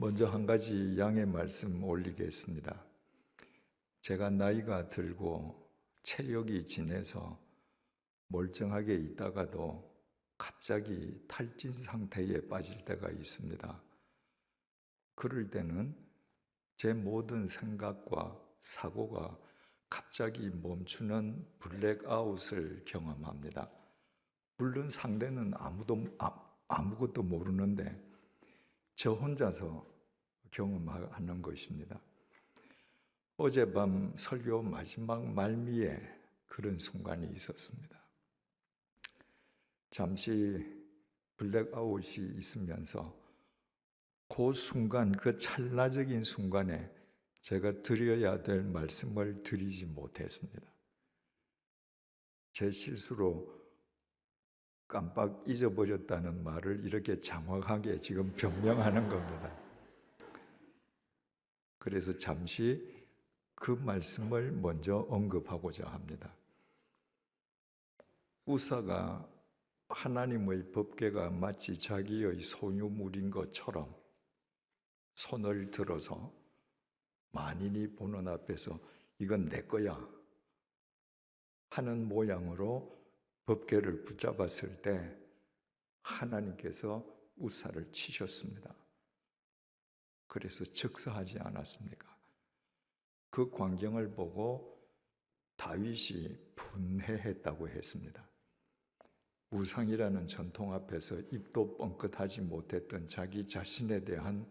먼저 한 가지 양해 말씀 올리겠습니다. 제가 나이가 들고 체력이 진해서 멀쩡하게 있다가도 갑자기 탈진 상태에 빠질 때가 있습니다. 그럴 때는 제 모든 생각과 사고가 갑자기 멈추는 블랙아웃을 경험합니다. 물론 상대는 아무것도 모르는데 저 혼자서 경험하는 것입니다. 어젯밤 설교 마지막 말미에 그런 순간이 있었습니다. 잠시 블랙아웃이 있으면서 그 순간, 그 찰나적인 순간에 제가 드려야 될 말씀을 드리지 못했습니다. 제 실수로 깜빡 잊어버렸다는 말을 이렇게 장황하게 지금 변명하는 겁니다. 그래서 잠시 그 말씀을 먼저 언급하고자 합니다. 우사가 하나님의 법궤가 마치 자기의 소유물인 것처럼 손을 들어서 만인이 보는 앞에서 이건 내 거야 하는 모양으로 법궤를 붙잡았을 때 하나님께서 우사를 치셨습니다. 그래서 즉사하지 않았습니까? 그 광경을 보고 다윗이 분해했다고 했습니다. 우상이라는 전통 앞에서 입도 뻥끗하지 못했던 자기 자신에 대한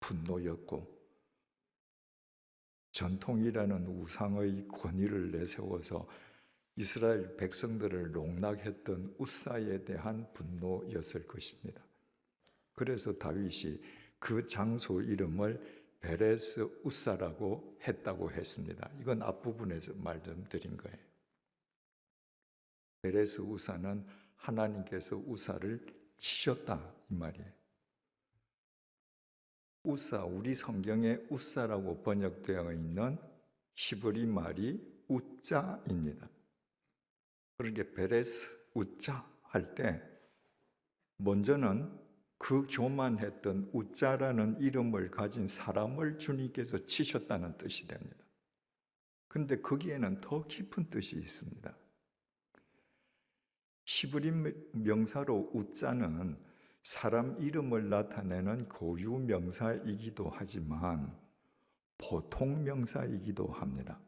분노였고, 전통이라는 우상의 권위를 내세워서 이스라엘 백성들을 농락했던 우사에 대한 분노였을 것입니다. 그래서 다윗이 그 장소 이름을 베레스 우사라고 했다고 했습니다. 이건 앞부분에서 말 좀 드린 거예요. 베레스 우사는 하나님께서 우사를 치셨다 이 말이에요. 우사, 우리 성경에 우사라고 번역되어 있는 히브리 말이 우자입니다. 그렇게 베레스 우자 할 때 먼저는 그 교만했던 우자라는 이름을 가진 사람을 주님께서 치셨다는 뜻이 됩니다. 근데 거기에는 더 깊은 뜻이 있습니다. 히브리 명사로 우자는 사람 이름을 나타내는 고유 명사이기도 하지만 보통 명사이기도 합니다.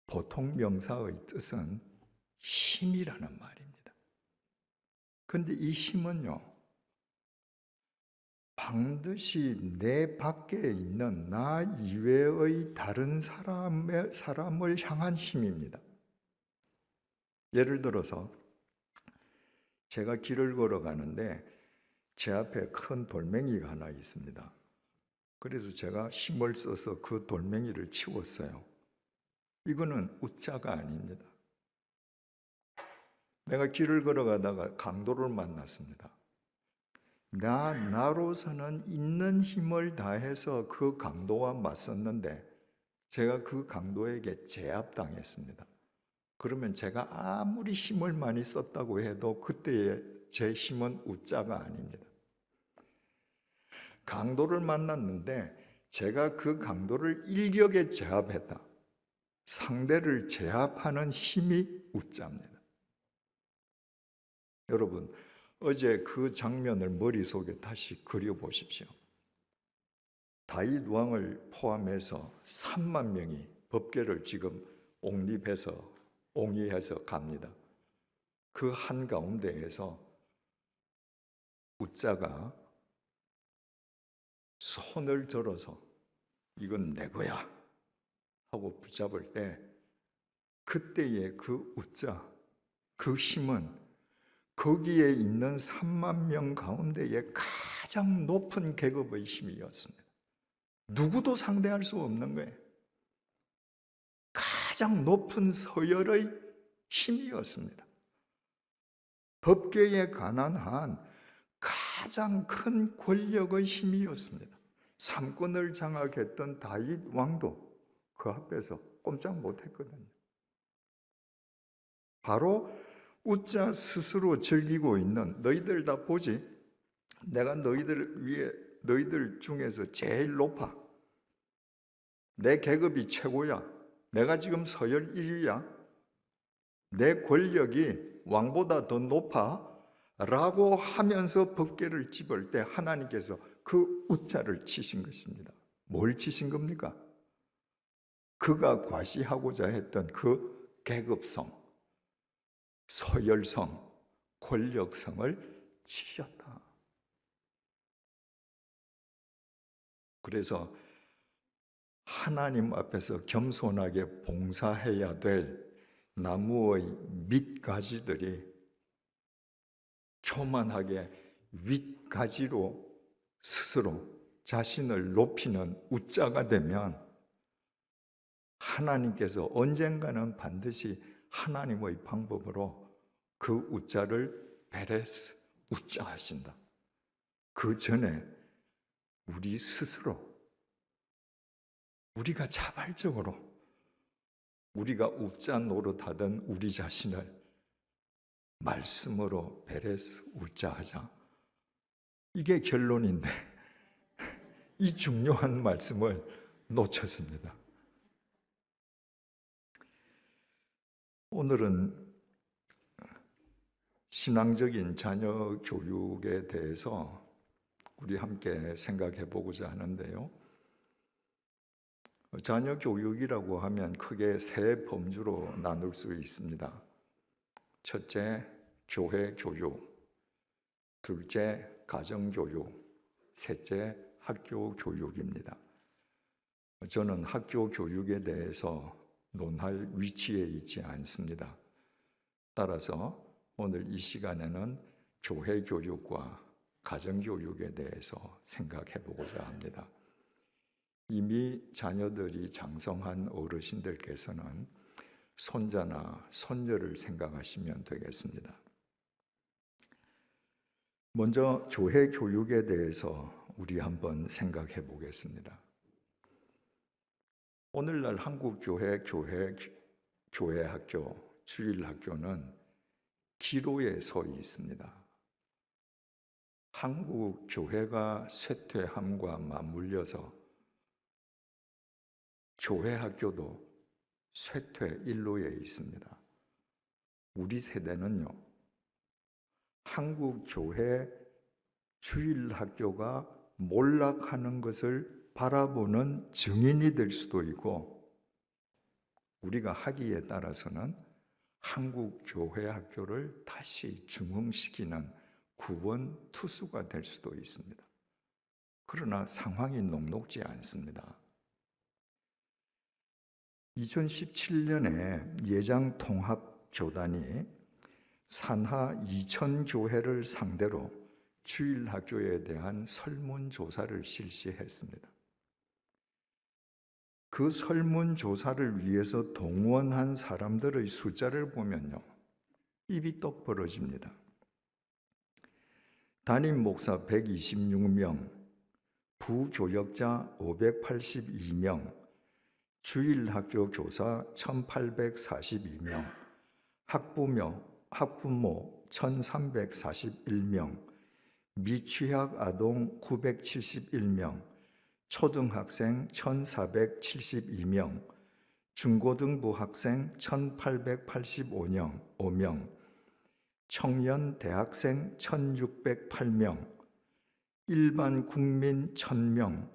보통 명사의 뜻은 힘이라는 말입니다. 근데 이 힘은요, 반드시 내 밖에 있는 나 이외의 다른 사람을 향한 힘입니다. 예를 들어서 제가 길을 걸어가는데 제 앞에 큰 돌멩이가 하나 있습니다. 그래서 제가 힘을 써서 그 돌멩이를 치웠어요. 이거는 우자가 아닙니다. 내가 길을 걸어가다가 강도를 만났습니다. 나로서는 있는 힘을 다해서 그 강도와 맞섰는데 제가 그 강도에게 제압당했습니다. 그러면 제가 아무리 힘을 많이 썼다고 해도 그때의 제 힘은 우자가 아닙니다. 강도를 만났는데 제가 그 강도를 일격에 제압했다. 상대를 제압하는 힘이 우자입니다. 여러분, 어제 그 장면을 머릿속에 다시 그려보십시오. 다윗 왕을 포함해서 3만 명이 법궤를 지금 옹이해서 갑니다. 그 한가운데에서 우자가 손을 들어서 이건 내 거야 하고 붙잡을 때 그때의 그 우자, 그 힘은 거기에 있는 3만 명 가운데의 가장 높은 계급의 힘이었습니다. 누구도 상대할 수 없는 거예요. 가장 높은 서열의 힘이었습니다. 법궤에 관한 한 가장 큰 권력의 힘이었습니다. 삼권을 장악했던 다윗 왕도 그 앞에서 꼼짝 못했거든요. 바로 우자 스스로 즐기고 있는, 너희들 다 보지? 내가 너희들 위에 너희들 중에서 제일 높아. 내 계급이 최고야. 내가 지금 서열 1위야. 내 권력이 왕보다 더 높아. 라고 하면서 법궤를 집을 때 하나님께서 그 우자를 치신 것입니다. 뭘 치신 겁니까? 그가 과시하고자 했던 그 계급성, 서열성, 권력성을 치셨다. 그래서 하나님 앞에서 겸손하게 봉사해야 될 나무의 밑가지들이 교만하게 윗가지로 스스로 자신을 높이는 우자가 되면 하나님께서 언젠가는 반드시 하나님의 방법으로 그 우자를 베레스 우자 하신다. 그 전에 우리 스스로 우리가 자발적으로 우리가 우자 노릇하던 우리 자신을 말씀으로 베레스 우자 하자. 이게 결론인데 이 중요한 말씀을 놓쳤습니다. 오늘은 신앙적인 자녀 교육에 대해서 우리 함께 생각해 보고자 하는데요. 자녀 교육이라고 하면 크게 세 범주로 나눌 수 있습니다. 첫째, 교회 교육. 둘째, 가정 교육. 셋째, 학교 교육입니다. 저는 학교 교육에 대해서 논할 위치에 있지 않습니다. 따라서 오늘 이 시간에는 교회 교육과 가정 교육에 대해서 생각해 보고자 합니다. 이미 자녀들이 장성한 어르신들께서는 손자나 손녀를 생각하시면 되겠습니다. 먼저 교회 교육에 대해서 우리 한번 생각해 보겠습니다. 오늘날 한국 교회 학교, 주일 학교는 기로에 서 있습니다. 한국 교회가 쇠퇴함과 맞물려서 교회 학교도 쇠퇴 일로에 있습니다. 우리 세대는요, 한국 교회 주일 학교가 몰락하는 것을 바라보는 증인이 될 수도 있고, 우리가 하기에 따라서는 한국 교회 학교를 다시 중흥시키는 구원 투수가 될 수도 있습니다. 그러나 상황이 녹록지 않습니다. 2017년에 예장통합교단이 산하 2,000교회를 상대로 주일학교에 대한 설문조사를 실시했습니다. 그 설문조사를 위해서 동원한 사람들의 숫자를 보면요, 입이 똑 벌어집니다. 담임 목사 126명, 부교역자 582명, 주일학교 교사 1,842명, 학부모 1,341명, 미취학 아동 971명, 초등학생 1,472명, 중고등부 학생 1,885명, 청년 대학생 1,608명, 일반 국민 1,000명,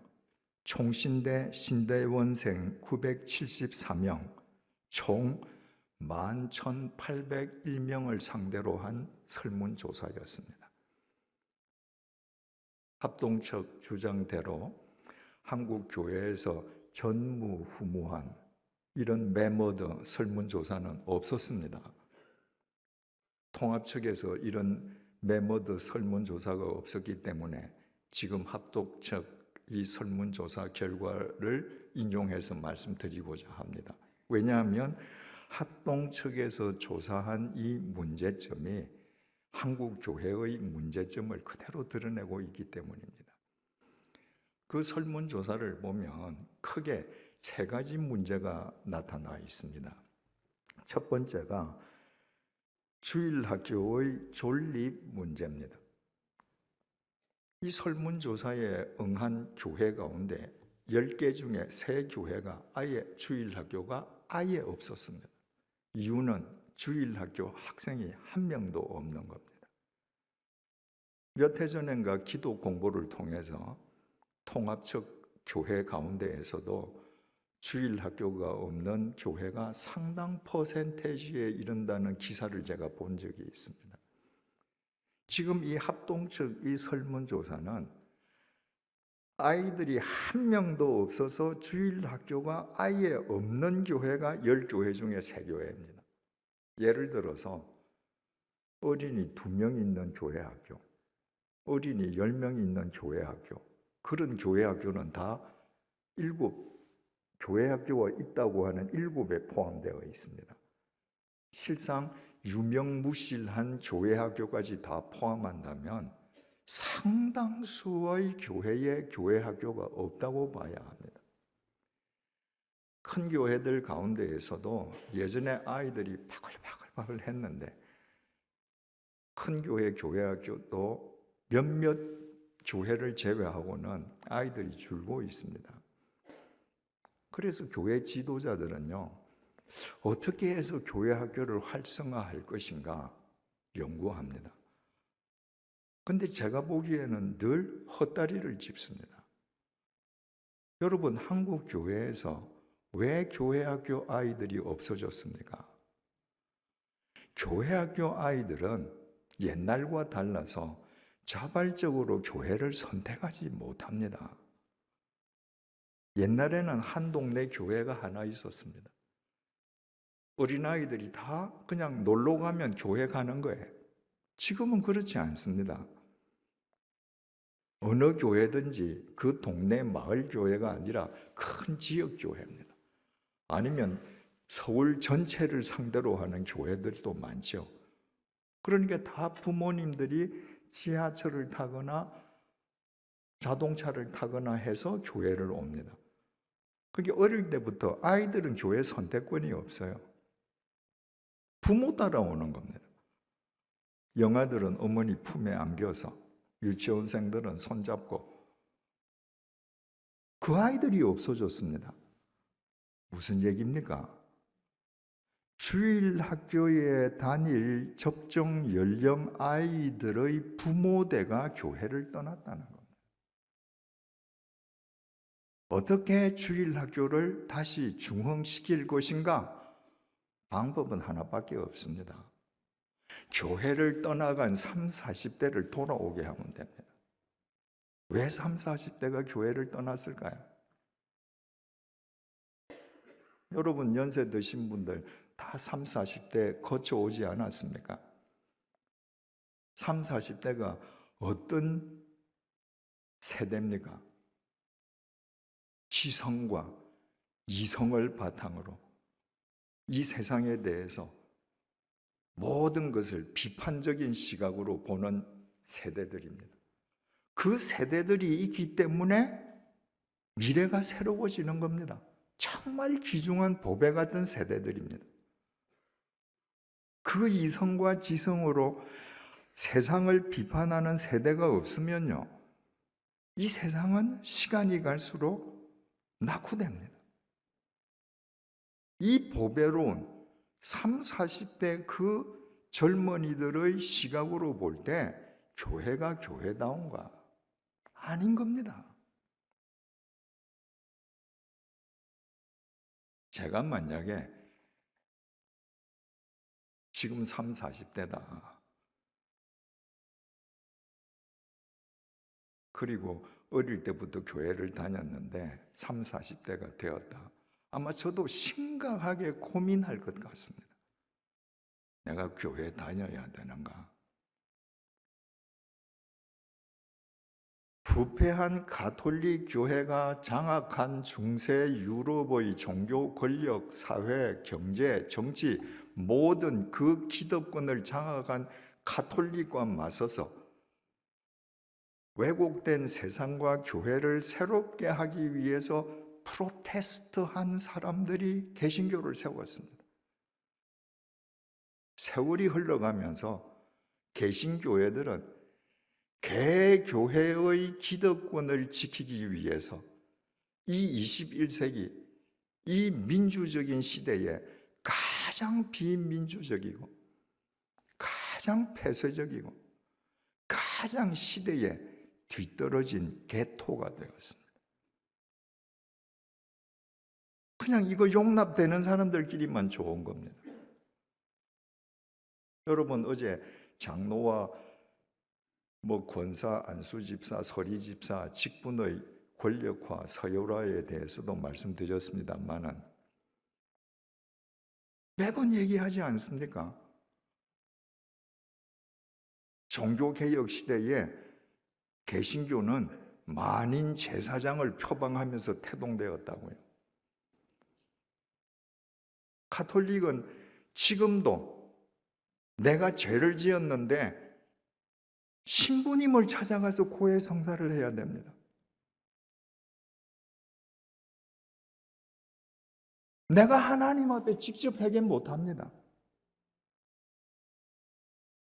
총신대 신대원생 974명, 총 11,801명을 상대로 한 설문조사였습니다. 합동측 주장대로 한국 교회에서 전무후무한 이런 메모드 설문조사는 없었습니다. 통합 측에서 이런 메모드 설문조사가 없었기 때문에 지금 합동 측 이 설문조사 결과를 인용해서 말씀드리고자 합니다. 왜냐하면 합동 측에서 조사한 이 문제점이 한국 교회의 문제점을 그대로 드러내고 있기 때문입니다. 그 설문조사를 보면 크게 세 가지 문제가 나타나 있습니다. 첫 번째가 주일학교의 존립 문제입니다. 이 설문조사에 응한 교회 가운데 10개 중에 3교회가 아예 주일학교가 아예 없었습니다. 이유는 주일학교 학생이 한 명도 없는 겁니다. 몇 해 전인가 기도 공부를 통해서 통합적 교회 가운데에서도 주일학교가 없는 교회가 상당 퍼센테이지에 이른다는 기사를 제가 본 적이 있습니다. 지금 이 합동적 이 설문조사는 아이들이 한 명도 없어서 주일학교가 아예 없는 교회가 10교회 중에 3교회입니다. 예를 들어서 어린이 2명 있는 교회 학교, 어린이 10명 있는 교회 학교, 그런 교회 학교는 다 7교회 학교가 있다고 하는 7에 포함되어 있습니다. 실상 유명무실한 교회 학교까지 다 포함한다면 상당수의 교회에 교회 학교가 없다고 봐야 합니다. 큰 교회들 가운데에서도 예전에 아이들이 바글바글 했는데 큰 교회 교회 학교도 몇몇 교회를 제외하고는 아이들이 줄고 있습니다. 그래서 교회 지도자들은요, 어떻게 해서 교회 학교를 활성화할 것인가 연구합니다. 근데 제가 보기에는 늘 헛다리를 짚습니다. 여러분, 한국 교회에서 왜 교회 학교 아이들이 없어졌습니까? 교회 학교 아이들은 옛날과 달라서 자발적으로 교회를 선택하지 못합니다. 옛날에는 한 동네 교회가 하나 있었습니다. 어린아이들이 다 그냥 놀러 가면 교회 가는 거예요. 지금은 그렇지 않습니다. 어느 교회든지 그 동네 마을 교회가 아니라 큰 지역 교회입니다. 아니면 서울 전체를 상대로 하는 교회들도 많죠. 그러니까 다 부모님들이 지하철을 타거나 자동차를 타거나 해서 교회를 옵니다. 그게 어릴 때부터 아이들은 교회 선택권이 없어요. 부모 따라오는 겁니다. 영아들은 어머니 품에 안겨서, 유치원생들은 손잡고, 그 아이들이 없어졌습니다. 무슨 얘기입니까? 주일 학교에 다닐 적정 연령 아이들의 부모대가 교회를 떠났다는 겁니다. 어떻게 주일 학교를 다시 중흥시킬 것인가? 방법은 하나밖에 없습니다. 교회를 떠나간 30, 40대를 돌아오게 하면 됩니다. 왜 30, 40대가 교회를 떠났을까요? 여러분 연세 드신 분들 다 30, 40대 거쳐오지 않았습니까? 30, 40대가 어떤 세대입니까? 지성과 이성을 바탕으로 이 세상에 대해서 모든 것을 비판적인 시각으로 보는 세대들입니다. 그 세대들이 있기 때문에 미래가 새로워지는 겁니다. 정말 귀중한 보배 같은 세대들입니다. 그 이성과 지성으로 세상을 비판하는 세대가 없으면요, 이 세상은 시간이 갈수록 낙후됩니다. 이 보배로운 30, 40대 그 젊은이들의 시각으로 볼 때 교회가 교회다운가? 아닌 겁니다. 제가 만약에 지금 30, 40대다. 그리고 어릴 때부터 교회를 다녔는데 30, 40대가 되었다. 아마 저도 심각하게 고민할 것 같습니다. 내가 교회 다녀야 되는가? 부패한 가톨릭 교회가 장악한 중세 유럽의 종교 권력, 사회, 경제, 정치 모든 그 기득권을 장악한 가톨릭과 맞서서 왜곡된 세상과 교회를 새롭게 하기 위해서 프로테스트한 사람들이 개신교를 세웠습니다. 세월이 흘러가면서 개신교회들은 개교회의 기득권을 지키기 위해서 이 21세기 이 민주적인 시대에 가장 비민주적이고 가장 폐쇄적이고 가장 시대에 뒤떨어진 개토가 되었습니다. 그냥 이거 용납되는 사람들끼리만 좋은 겁니다. 여러분 어제 장로와 권사, 안수집사, 서리집사, 직분의 권력화, 서열화에 대해서도 말씀드렸습니다만은 매번 얘기하지 않습니까? 종교개혁 시대에 개신교는 만인 제사장을 표방하면서 태동되었다고요. 가톨릭은 지금도 내가 죄를 지었는데 신부님을 찾아가서 고해 성사를 해야 됩니다. 내가 하나님 앞에 직접 회개 못합니다.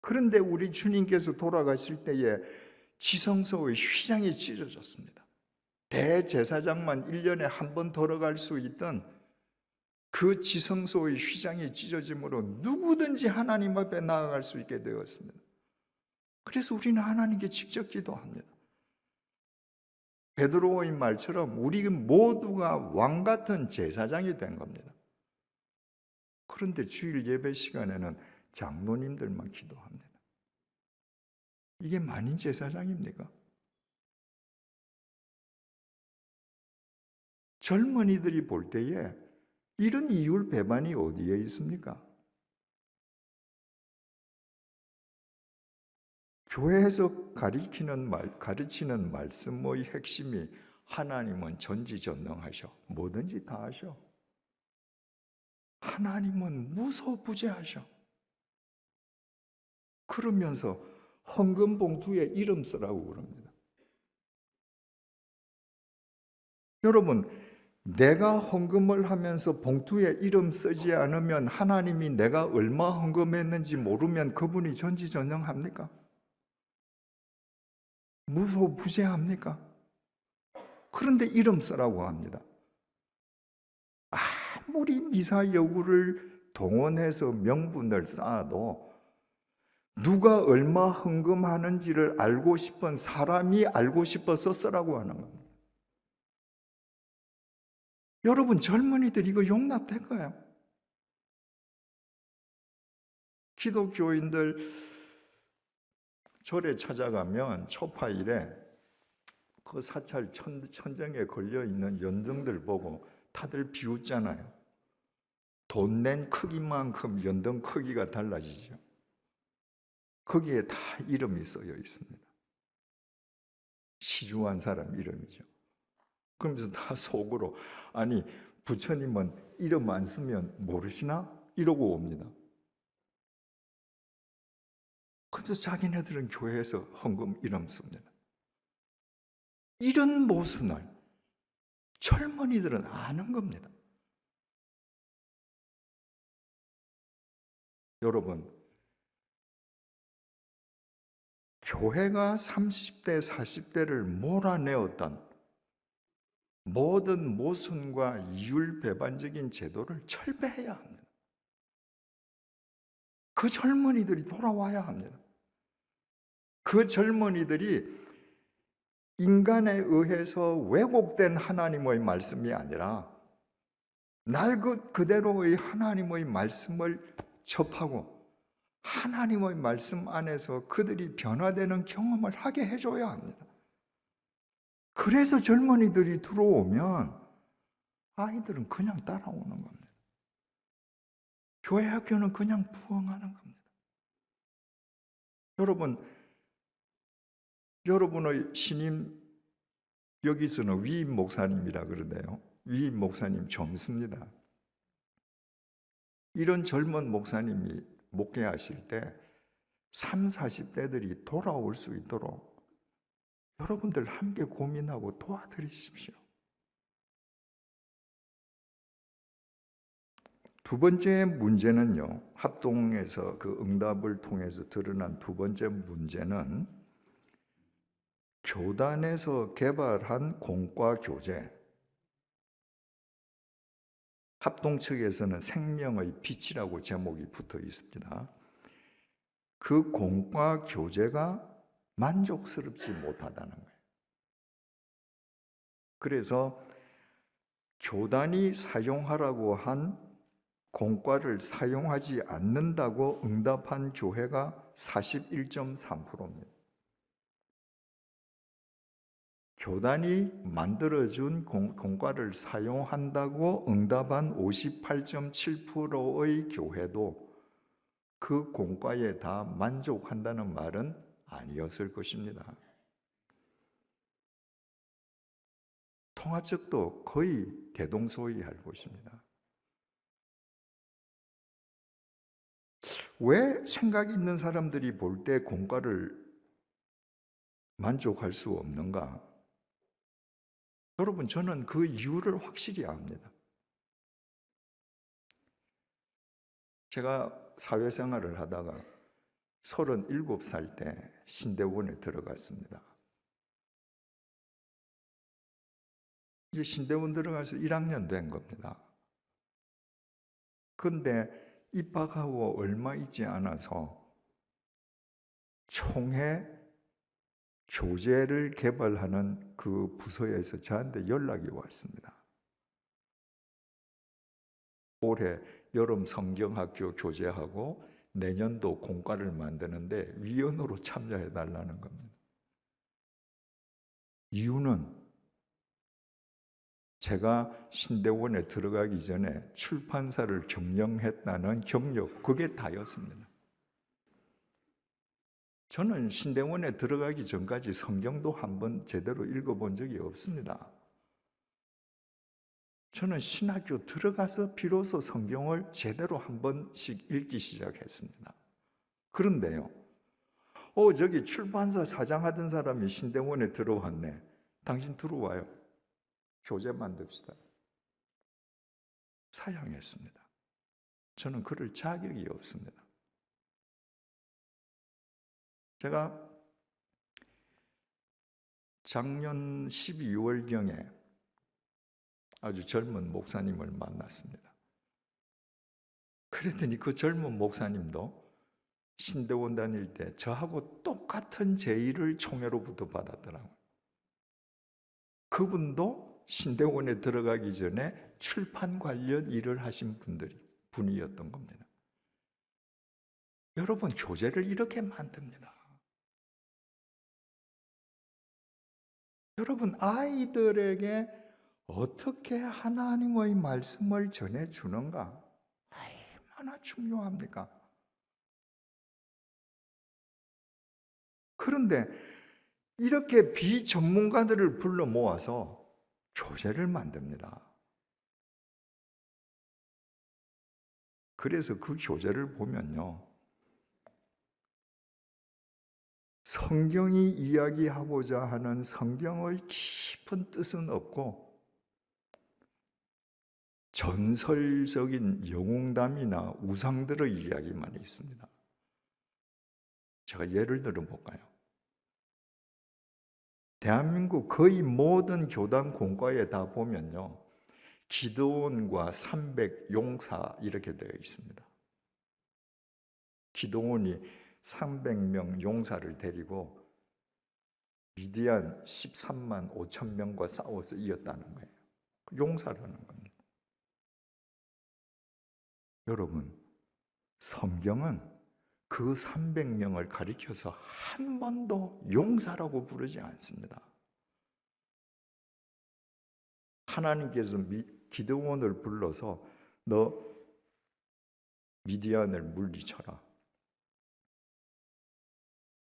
그런데 우리 주님께서 돌아가실 때에 지성소의 휘장이 찢어졌습니다. 대제사장만 1년에 한 번 들어갈 수 있던 그 지성소의 휘장이 찢어짐으로 누구든지 하나님 앞에 나아갈 수 있게 되었습니다. 그래서 우리는 하나님께 직접 기도합니다. 베드로의 말처럼 우리 모두가 왕 같은 제사장이 된 겁니다. 그런데 주일 예배 시간에는 장로님들만 기도합니다. 이게 만인 제사장입니까? 젊은이들이 볼 때에 이런 이율 배반이 어디에 있습니까? 교회에서 가르치는 말씀의 핵심이 하나님은 전지전능하셔. 뭐든지 다 하셔. 하나님은 무소부재하셔. 그러면서 헌금 봉투에 이름 쓰라고 그럽니다. 여러분, 내가 헌금을 하면서 봉투에 이름 쓰지 않으면 하나님이 내가 얼마 헌금했는지 모르면 그분이 전지전능합니까? 무소부재합니까? 그런데 이름 쓰라고 합니다. 아무리 미사 여구를 동원해서 명분을 쌓아도 누가 얼마 헌금하는지를 알고 싶은 사람이 알고 싶어서 쓰라고 하는 겁니다. 여러분 젊은이들 이거 용납될까요? 기독교인들 절에 찾아가면 초파일에 그 사찰 천정에 걸려있는 연등들 보고 다들 비웃잖아요. 돈 낸 크기만큼 연등 크기가 달라지죠. 거기에 다 이름이 써여 있습니다. 시주한 사람 이름이죠. 그러면서 다 속으로 아니 부처님은 이름 안 쓰면 모르시나? 이러고 옵니다. 그래서 자기네들은 교회에서 헌금 이름 씁니다. 이런 모순을 젊은이들은 아는 겁니다. 여러분, 교회가 30대, 40대를 몰아내었던 모든 모순과 이율배반적인 제도를 철폐해야 합니다. 그 젊은이들이 돌아와야 합니다. 그 젊은이들이 인간에 의해서 왜곡된 하나님의 말씀이 아니라 날 그대로의 하나님의 말씀을 접하고 하나님의 말씀 안에서 그들이 변화되는 경험을 하게 해줘야 합니다. 그래서 젊은이들이 들어오면 아이들은 그냥 따라오는 겁니다. 교회 학교는 그냥 부흥하는 겁니다. 여러분의 신임, 여기서는 위임 목사님이라 그러네요. 위임 목사님 젊습니다. 이런 젊은 목사님이 목회하실 때 30, 40대들이 돌아올 수 있도록 여러분들 함께 고민하고 도와드리십시오. 두 번째 문제는요, 합동에서 그 응답을 통해서 드러난 두 번째 문제는 교단에서 개발한 공과 교재, 합동측에서는 생명의 빛이라고 제목이 붙어 있습니다. 그 공과 교재가 만족스럽지 못하다는 거예요. 그래서 교단이 사용하라고 한 공과를 사용하지 않는다고 응답한 교회가 41.3%입니다. 교단이 만들어준 공과를 사용한다고 응답한 58.7%의 교회도 그 공과에 다 만족한다는 말은 아니었을 것입니다. 통합적도 거의 대동소이할 것입니다. 왜 생각 있는 사람들이 볼 때 공과를 만족할 수 없는가? 여러분, 저는 그 이유를 확실히 압니다. 제가 사회생활을 하다가 37살 때 신대원에 들어갔습니다. 이제 신대원 들어가서 1학년 된 겁니다. 근데 입학하고 얼마 있지 않아서 총회 교재를 개발하는 그 부서에서 저한테 연락이 왔습니다. 올해 여름 성경학교 교재하고 내년도 공과를 만드는데 위원으로 참여해 달라는 겁니다. 이유는 제가 신대원에 들어가기 전에 출판사를 경영했다는 경력, 그게 다였습니다. 저는 신대원에 들어가기 전까지 성경도 한번 제대로 읽어본 적이 없습니다. 저는 신학교 들어가서 비로소 성경을 제대로 한 번씩 읽기 시작했습니다. 그런데요, 저기 출판사 사장하던 사람이 신대원에 들어왔네. 당신 들어와요. 교재 만듭시다. 사양했습니다. 저는 그럴 자격이 없습니다. 제가 작년 12월경에 아주 젊은 목사님을 만났습니다. 그랬더니 그 젊은 목사님도 신대원 다닐 때 저하고 똑같은 제의를 총회로부터 받았더라고요. 그분도 신대원에 들어가기 전에 출판 관련 일을 하신 분이었던 겁니다. 여러분, 교재를 이렇게 만듭니다. 여러분, 아이들에게 어떻게 하나님의 말씀을 전해주는가? 얼마나 중요합니까? 그런데 이렇게 비전문가들을 불러 모아서 교재를 만듭니다. 그래서 그 교재를 보면요, 성경이 이야기하고자 하는 성경의 깊은 뜻은 없고 전설적인 영웅담이나 우상들의 이야기만 있습니다. 제가 예를 들어 볼까요? 대한민국 거의 모든 교단 공과에 다 보면요, 기드온과 300 용사 이렇게 되어 있습니다. 기드온이 300명 용사를 데리고 미디안 13만 5천 명과 싸워서 이겼다는 거예요. 용사라는 겁니다. 여러분, 성경은 그 300명을 가리켜서 한 번도 용사라고 부르지 않습니다. 하나님께서 기드온을 불러서 너 미디안을 물리쳐라.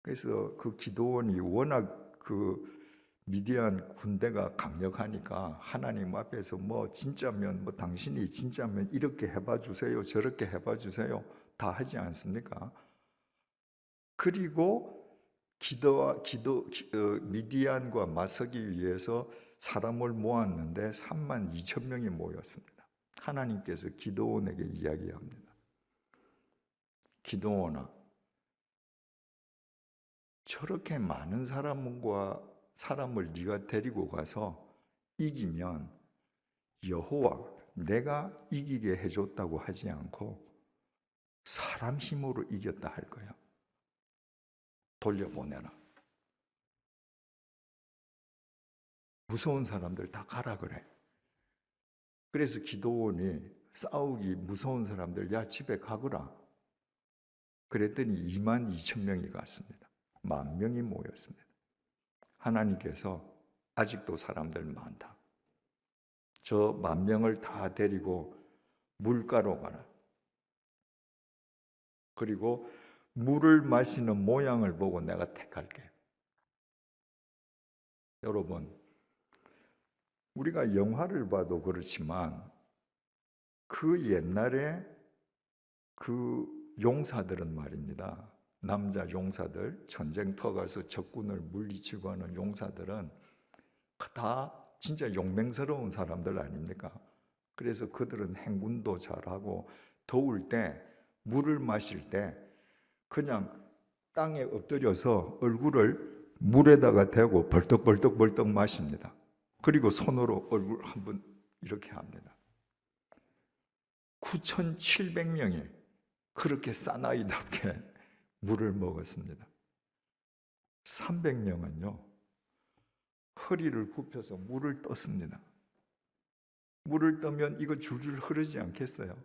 그래서 그 기드온이 워낙 그 미디안 군대가 강력하니까 하나님 앞에서 뭐 진짜면 뭐 당신이 진짜면 이렇게 해봐 주세요, 저렇게 해봐 주세요 다 하지 않습니까? 그리고 미디안과 맞서기 위해서 사람을 모았는데 3만 2천 명이 모였습니다. 하나님께서 기드온에게 이야기합니다. 기드온아, 저렇게 많은 사람과 사람을 네가 데리고 가서 이기면 여호와 내가 이기게 해줬다고 하지 않고 사람 힘으로 이겼다 할 거야. 돌려보내라. 무서운 사람들 다 가라 그래. 그래서 기도원이 싸우기 무서운 사람들 야 집에 가거라. 그랬더니 22,000명이 갔습니다. 10,000명이 모였습니다. 하나님께서 아직도 사람들 많다. 저 10,000명을 다 데리고 물가로 가라. 그리고 물을 마시는 모양을 보고 내가 택할게. 여러분, 우리가 영화를 봐도 그렇지만 그 옛날에 그 용사들은 말입니다. 남자 용사들, 전쟁터 가서 적군을 물리치고 하는 용사들은 다 진짜 용맹스러운 사람들 아닙니까? 그래서 그들은 행군도 잘하고 더울 때 물을 마실 때 그냥 땅에 엎드려서 얼굴을 물에다가 대고 벌떡벌떡 마십니다. 그리고 손으로 얼굴 한번 이렇게 합니다. 9,700명이 그렇게 사나이답게 물을 먹었습니다. 300명은요 허리를 굽혀서 물을 떴습니다. 물을 떠면 이거 줄줄 흐르지 않겠어요?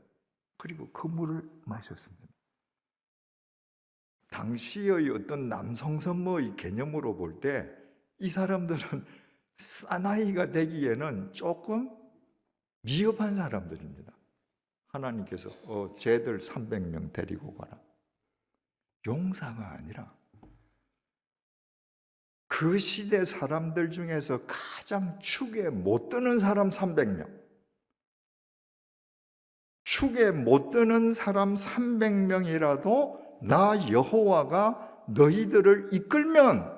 그리고 그 물을 마셨습니다. 당시의 어떤 남성선모의 개념으로 볼 때 이 사람들은 사나이가 되기에는 조금 미흡한 사람들입니다. 하나님께서 쟤들 300명 데리고 가라. 용사가 아니라 그 시대 사람들 중에서 가장 축에 못 드는 사람 300명, 축에 못 드는 사람 300명이라도 나 여호와가 너희들을 이끌면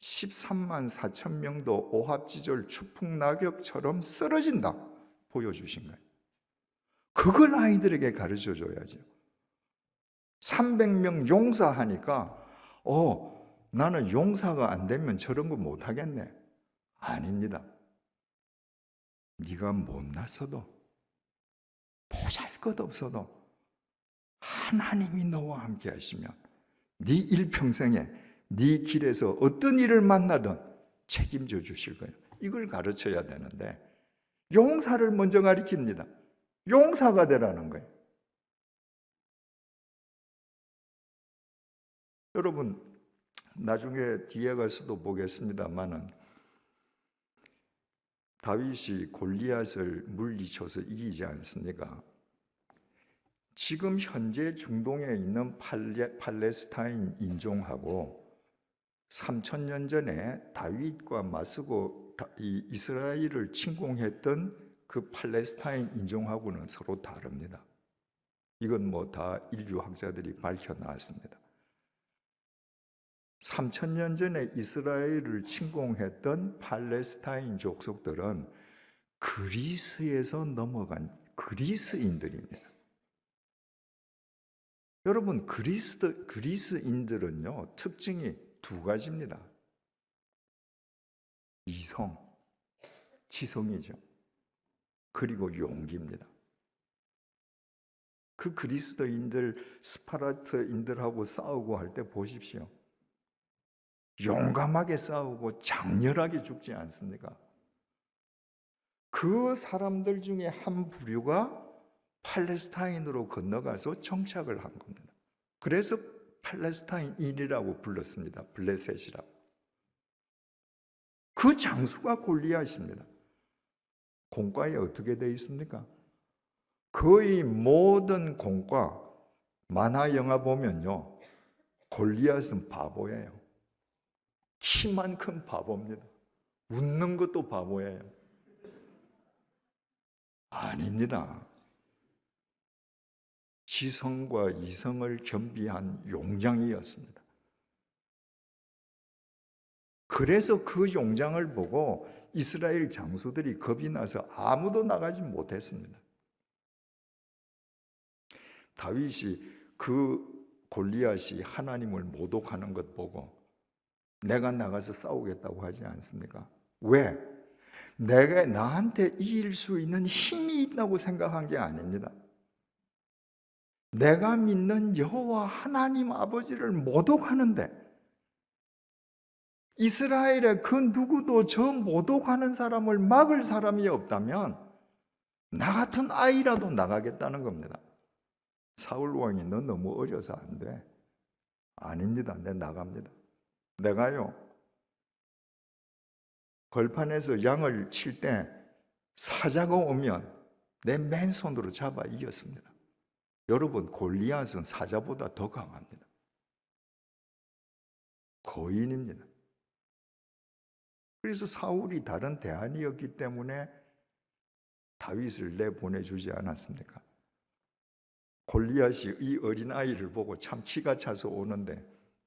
13만 4천 명도 오합지졸 추풍낙엽처럼 쓰러진다 보여주신 거예요. 그걸 아이들에게 가르쳐 줘야죠. 300명 용사하니까 나는 용사가 안 되면 저런 거 못 하겠네. 아닙니다. 네가 못났어도 보잘것없어도 하나님이 너와 함께 하시면 네 일평생에 네 길에서 어떤 일을 만나든 책임져 주실 거예요. 이걸 가르쳐야 되는데 용사를 먼저 가르칩니다. 용사가 되라는 거예요. 여러분 나중에 뒤에 가서도 보겠습니다만은 다윗이 골리앗을 물리쳐서 이기지 않습니까? 지금 현재 중동에 있는 팔레스타인 인종하고 3,000년 전에 다윗과 맞서고 이스라엘을 침공했던 그 팔레스타인 인종하고는 서로 다릅니다. 이건 뭐 다 인류학자들이 밝혀놨습니다. 3,000년 전에 이스라엘을 침공했던 팔레스타인 족속들은 그리스에서 넘어간 그리스인들입니다. 여러분 그리스인들은요 특징이 두 가지입니다. 이성, 지성이죠. 그리고 용기입니다. 그 그리스도인들 스파르타인들하고 싸우고 할 때 보십시오. 용감하게 싸우고 장렬하게 죽지 않습니까? 그 사람들 중에 한 부류가 팔레스타인으로 건너가서 정착을 한 겁니다. 그래서 팔레스타인이라고 불렀습니다. 블레셋이라고. 그 장수가 골리앗입니다. 공과에 어떻게 되어 있습니까? 거의 모든 공과 만화 영화 보면요 골리앗은 바보예요. 키만 큰 바보입니다. 웃는 것도 바보예요. 아닙니다. 지성과 이성을 겸비한 용장이었습니다. 그래서 그 용장을 보고 이스라엘 장수들이 겁이 나서 아무도 나가지 못했습니다. 다윗이 그 골리앗이 하나님을 모독하는 것 보고 내가 나가서 싸우겠다고 하지 않습니까? 왜? 내가 나한테 이길 수 있는 힘이 있다고 생각한 게 아닙니다. 내가 믿는 여호와 하나님 아버지를 모독하는데 이스라엘의 그 누구도 저 모독하는 사람을 막을 사람이 없다면 나 같은 아이라도 나가겠다는 겁니다. 사울 왕이 너 너무 어려서 안 돼. 아닙니다. 내 나갑니다. 내가요 걸판에서 양을 칠 때 사자가 오면 내 맨손으로 잡아 이겼습니다. 여러분, 골리앗은 사자보다 더 강합니다. 거인입니다. 그래서 사울이 다른 대안이었기 때문에 다윗을 내보내주지 않았습니까? 골리앗이 이 어린아이를 보고 참 기가 차서 오는데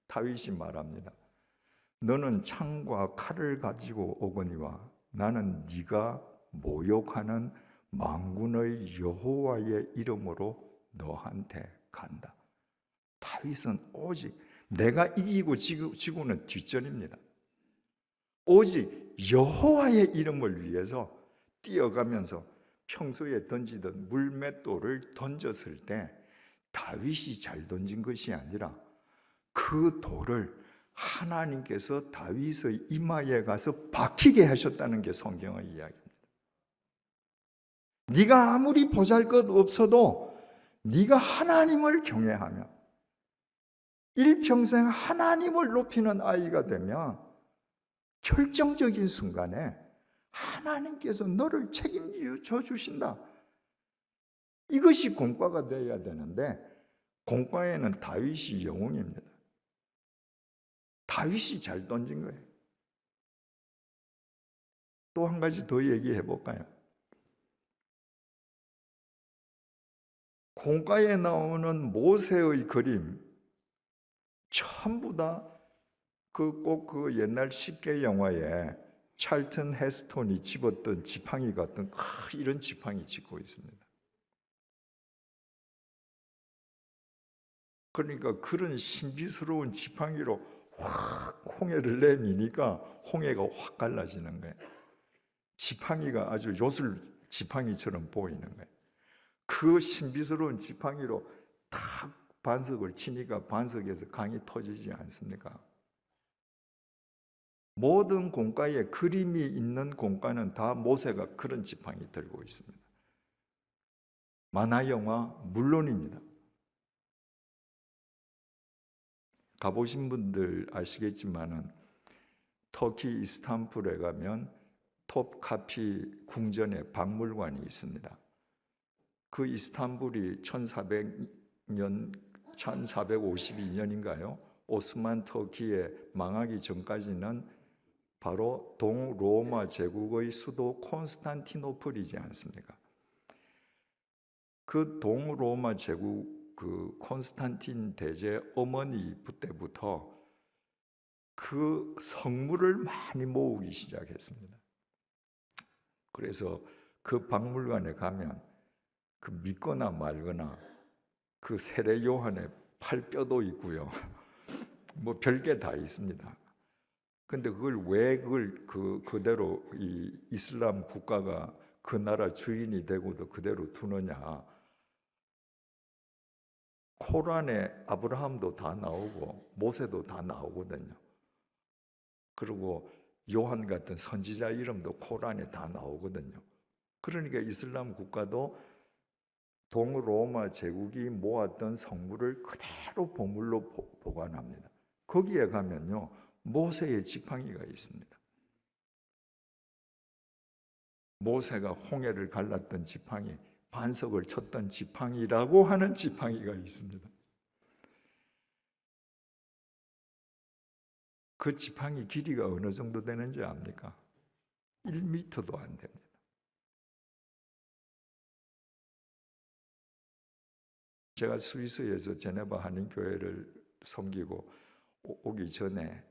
다윗이 말합니다. 너는 창과 칼을 가지고 오거니와 나는 네가 모욕하는 만군의 여호와의 이름으로 너한테 간다. 다윗은 오직 내가 이기고 지고는 뒷전입니다. 오직 여호와의 이름을 위해서 뛰어가면서 평소에 던지던 물맷돌을 던졌을 때 다윗이 잘 던진 것이 아니라 그 돌을 하나님께서 다윗의 이마에 가서 박히게 하셨다는 게 성경의 이야기입니다. 네가 아무리 보잘것없어도 네가 하나님을 경외하며 일평생 하나님을 높이는 아이가 되면 결정적인 순간에 하나님께서 너를 책임져 주신다. 이것이 공과가 되어야 되는데 공과에는 다윗이 영웅입니다. 다윗이 잘 던진 거예요. 또 한 가지 더 얘기해 볼까요? 공과에 나오는 모세의 그림 전부 다 꼭 그 옛날 10개 영화에 찰튼 헤스톤이 집었던 지팡이 같은 이런 지팡이 짚고 있습니다. 그러니까 그런 신비스러운 지팡이로 확 홍해를 내미니까 홍해가 확 갈라지는 거예요. 지팡이가 아주 요술 지팡이처럼 보이는 거예요. 그 신비스러운 지팡이로 탁 반석을 치니까 반석에서 강이 터지지 않습니까? 모든 공과에 그림이 있는 공과는 다 모세가 그런 지팡이 들고 있습니다. 만화 영화 물론입니다. 가보신 분들 아시겠지만은 터키 이스탄불에 가면 톱카피 궁전에 박물관이 있습니다. 그 이스탄불이 1452년인가요? 오스만 터키에 망하기 전까지는 바로 동로마 제국의 수도 콘스탄티노플이지 않습니까? 그 동로마 제국 그 콘스탄틴 대제 어머니 때부터 그 성물을 많이 모으기 시작했습니다. 그래서 그 박물관에 가면 그 믿거나 말거나 그 세례 요한의 팔뼈도 있고요. 뭐 별게 다 있습니다. 근데 그걸 왜 그대로 이 이슬람 국가가 그 나라 주인이 되고도 그대로 두느냐? 코란에 아브라함도 다 나오고 모세도 다 나오거든요. 그리고 요한 같은 선지자 이름도 코란에 다 나오거든요. 그러니까 이슬람 국가도 동로마 제국이 모았던 성물을 그대로 보물로 보관합니다. 거기에 가면요 모세의 지팡이가 있습니다. 모세가 홍해를 갈랐던 지팡이, 반석을 쳤던 지팡이라고 하는 지팡이가 있습니다. 그 지팡이 길이가 어느 정도 되는지 압니까? 1m도 안 됩니다. 제가 스위스에서 제네바 한인교회를 섬기고 오기 전에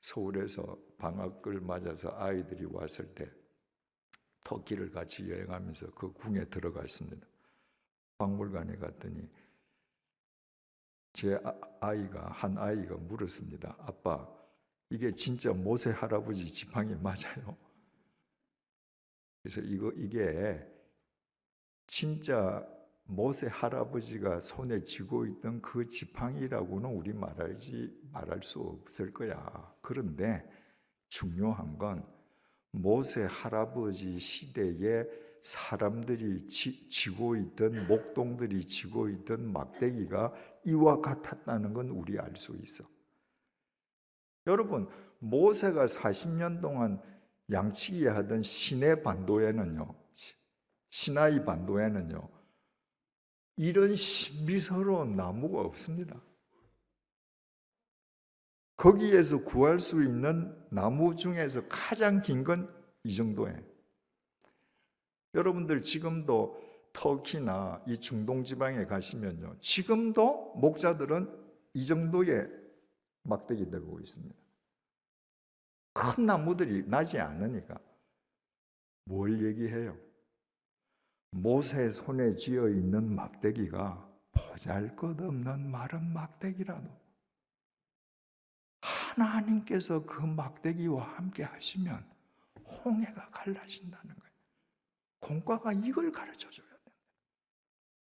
서울에서 방학을 맞아서 아이들이 왔을 때 터키를 같이 여행하면서 그 궁에 들어갔습니다. 박물관에 갔더니 한 아이가 물었습니다. 아빠, 이게 진짜 모세 할아버지 지팡이 맞아요. 그래서 이게 진짜 모세 할아버지가 손에 쥐고 있던 그 지팡이라고는 우리 말할 수 없을 거야. 그런데 중요한 건 모세 할아버지 시대에 사람들이 쥐고 있던, 목동들이 쥐고 있던 막대기가 이와 같았다는 건 우리 알 수 있어. 여러분, 모세가 40년 동안 양치기 하던 시내 반도에는요, 시나이 반도에는요, 이런 신비스러운 나무가 없습니다. 거기에서 구할 수 있는 나무 중에서 가장 긴 건 이 정도예요. 여러분들 지금도 터키나 이 중동 지방에 가시면요, 지금도 목자들은 이 정도의 막대기 들고 있습니다. 큰 나무들이 나지 않으니까. 뭘 얘기해요? 모세 손에 쥐어 있는 막대기가 보잘것없는 마른 막대기라도 하나님께서 그 막대기와 함께 하시면 홍해가 갈라진다는 거예요. 공과가 이걸 가르쳐 줘야 돼요.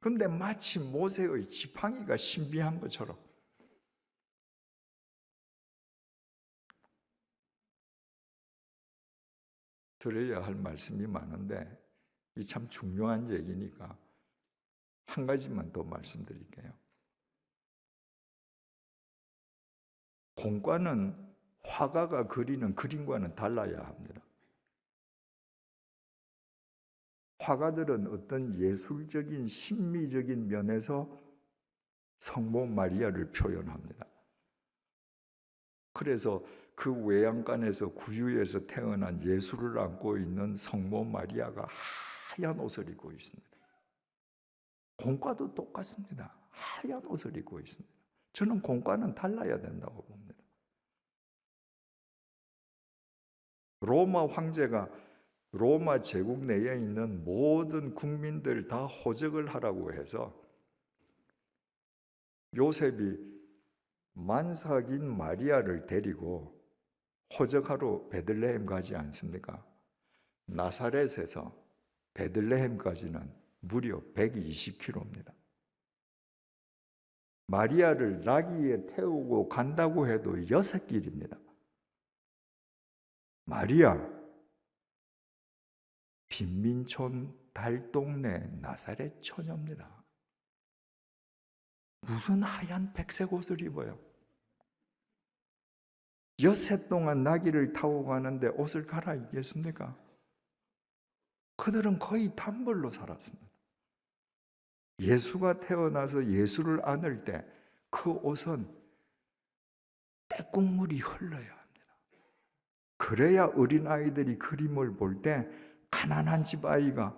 그런데 마치 모세의 지팡이가 신비한 것처럼 들어야 할 말씀이 많은데 이 참 중요한 얘기니까 한 가지만 더 말씀드릴게요. 공과는 화가가 그리는 그림과는 달라야 합니다. 화가들은 어떤 예술적인 심미적인 면에서 성모 마리아를 표현합니다. 그래서 그 외양간에서 구유에서 태어난 예수를 안고 있는 성모 마리아가 하얀 옷을 입고 있습니다. 공과도 똑같습니다. 하얀 옷을 입고 있습니다. 저는 공과는 달라야 된다고 봅니다. 로마 황제가 로마 제국 내에 있는 모든 국민들 다 호적을 하라고 해서 요셉이 만삭인 마리아를 데리고 호적하러 베들레헴 가지 않습니까? 나사렛에서 베들레헴까지는 무려 120km입니다. 마리아를 나귀에 태우고 간다고 해도 6길입니다. 마리아, 빈민촌 달동네 나사렛 처녀입니다. 무슨 하얀 백색 옷을 입어요? 엿새 동안 나귀를 타고 가는데 옷을 갈아입겠습니까? 그들은 거의 단벌로 살았습니다. 예수가 태어나서 예수를 안을 때 그 옷은 떼국물이 흘러야 합니다. 그래야 어린아이들이 그림을 볼 때 가난한 집 아이가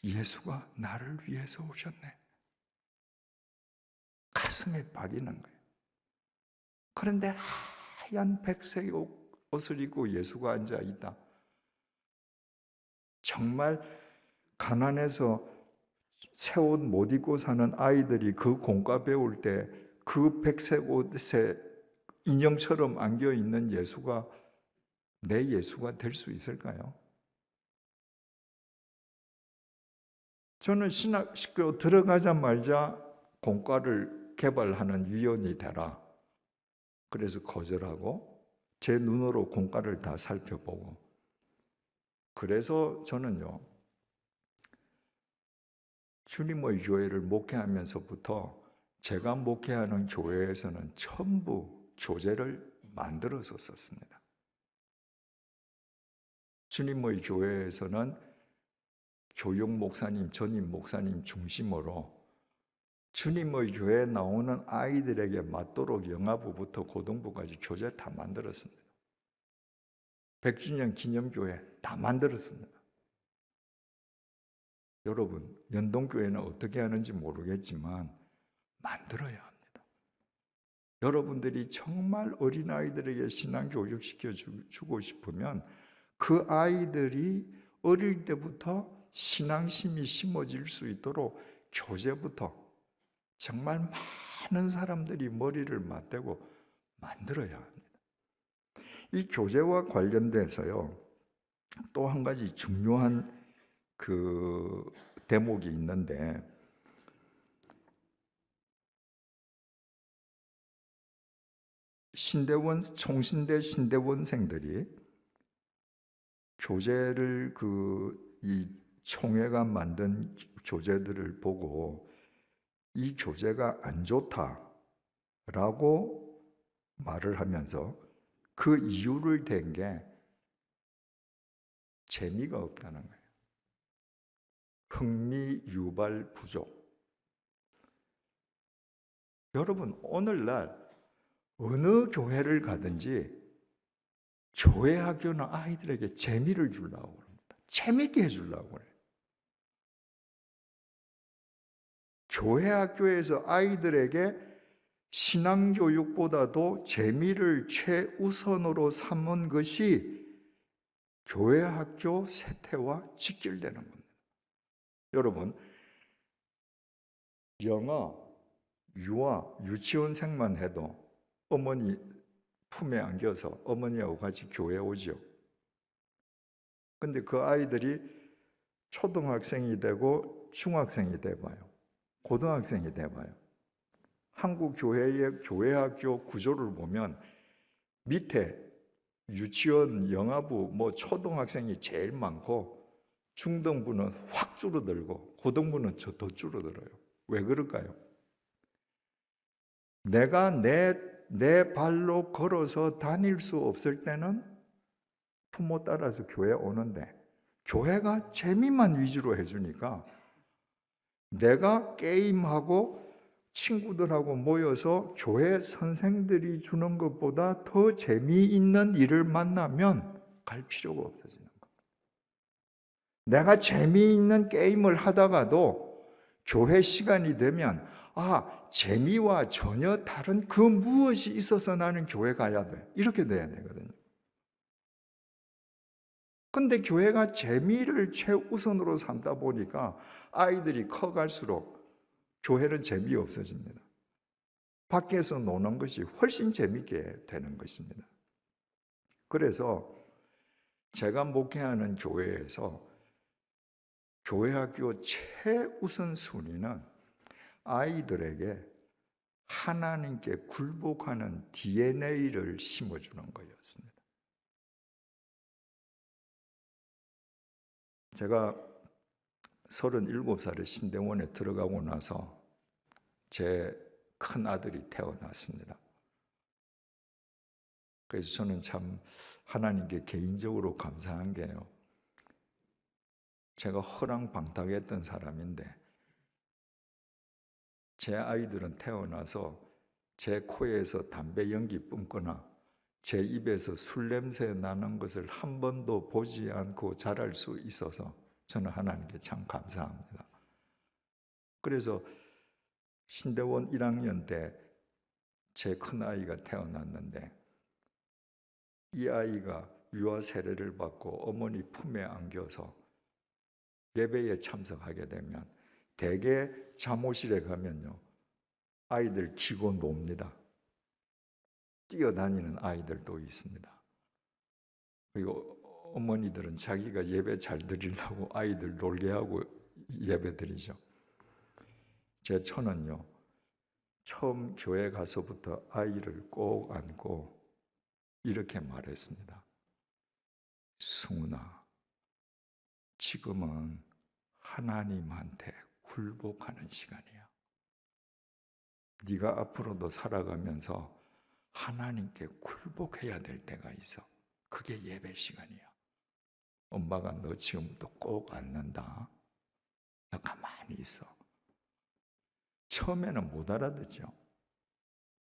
예수가 나를 위해서 오셨네. 가슴에 박이는 거예요. 그런데 하얀 백색 옷을 입고 예수가 앉아 있다. 정말 가난해서 새 옷 못 입고 사는 아이들이 그 공과 배울 때 그 백색 옷에 인형처럼 안겨 있는 예수가 내 예수가 될 수 있을까요? 저는 신학교 들어가자마자 공과를 개발하는 위원이 되라. 그래서 거절하고 제 눈으로 공과를 다 살펴보고 그래서 저는요 주님의 교회를 목회하면서부터 제가 목회하는 교회에서는 전부 교재를 만들어서 썼습니다. 주님의 교회에서는 교육 목사님, 전임 목사님 중심으로 주님의 교회에 나오는 아이들에게 맞도록 영아부부터 고등부까지 교재 다 만들었습니다. 100주년 기념교회 다 만들었습니다. 여러분, 연동교회는 어떻게 하는지 모르겠지만 만들어야 합니다. 여러분들이 정말 어린아이들에게 신앙교육 시켜주고 싶으면 그 아이들이 어릴 때부터 신앙심이 심어질 수 있도록 교재부터 정말 많은 사람들이 머리를 맞대고 만들어야 합니다. 이 교제와 관련돼서요, 또 한 가지 중요한 그 대목이 있는데, 총신대 신대원생들이 교재를 이 총회가 만든 교재들을 보고 이 교재가 안 좋다라고 말을 하면서 그 이유를 댄 게 재미가 없다는 거예요. 흥미 유발 부족. 여러분, 오늘날 어느 교회를 가든지 교회 학교는 아이들에게 재미를 주려고 합니다. 재밌게 해주려고 해요. 교회 학교에서 아이들에게 신앙교육보다도 재미를 최우선으로 삼은 것이 교회 학교 세태와 직결되는 겁니다. 여러분, 영어, 유아, 유치원생만 해도 어머니 품에 안겨서 어머니하고 같이 교회 오죠. 근데 그 아이들이 초등학생이 되고 중학생이 돼봐요. 고등학생이 돼봐요. 한국 교회의 교회학교 구조를 보면 밑에 유치원, 영아부, 초등학생이 제일 많고 중등부는 확 줄어들고 고등부는 더 줄어들어요. 왜 그럴까요? 내가 내 발로 걸어서 다닐 수 없을 때는 부모 따라서 교회 오는데 교회가 재미만 위주로 해주니까 내가 게임하고 친구들하고 모여서 교회 선생들이 주는 것보다 더 재미있는 일을 만나면 갈 필요가 없어지는 거예요. 내가 재미있는 게임을 하다가도 교회 시간이 되면 재미와 전혀 다른 그 무엇이 있어서 나는 교회 가야 돼. 이렇게 돼야 되거든요. 근데 교회가 재미를 최우선으로 삼다 보니까 아이들이 커갈수록 교회는 재미없어집니다. 밖에서 노는 것이 훨씬 재미있게 되는 것입니다. 그래서 제가 목회하는 교회에서 교회학교 최우선 순위는 아이들에게 하나님께 굴복하는 DNA를 심어주는 거였습니다. 제가 37살에 신대원에 들어가고 나서 제 큰아들이 태어났습니다. 그래서 저는 참 하나님께 개인적으로 감사한 게요, 제가 허랑방탕했던 사람인데 제 아이들은 태어나서 제 코에서 담배 연기 뿜거나 제 입에서 술 냄새 나는 것을 한 번도 보지 않고 자랄 수 있어서 저는 하나님께 참 감사합니다. 그래서 신대원 1학년 때 제 큰아이가 태어났는데 이 아이가 유아 세례를 받고 어머니 품에 안겨서 예배에 참석하게 되면 대개 잠옷실에 가면요, 아이들 키고 놉니다. 뛰어다니는 아이들도 있습니다. 그리고 어머니들은 자기가 예배 잘 드리려고 아이들 놀게 하고 예배 드리죠. 제 처는요, 처음 교회 가서부터 아이를 꼭 안고 이렇게 말했습니다. 승훈아, 지금은 하나님한테 굴복하는 시간이야. 네가 앞으로도 살아가면서 하나님께 굴복해야 될 때가 있어. 그게 예배 시간이야. 엄마가 너 지금부터 꼭 안는다. 너 가만히 있어. 처음에는 못 알아듣죠.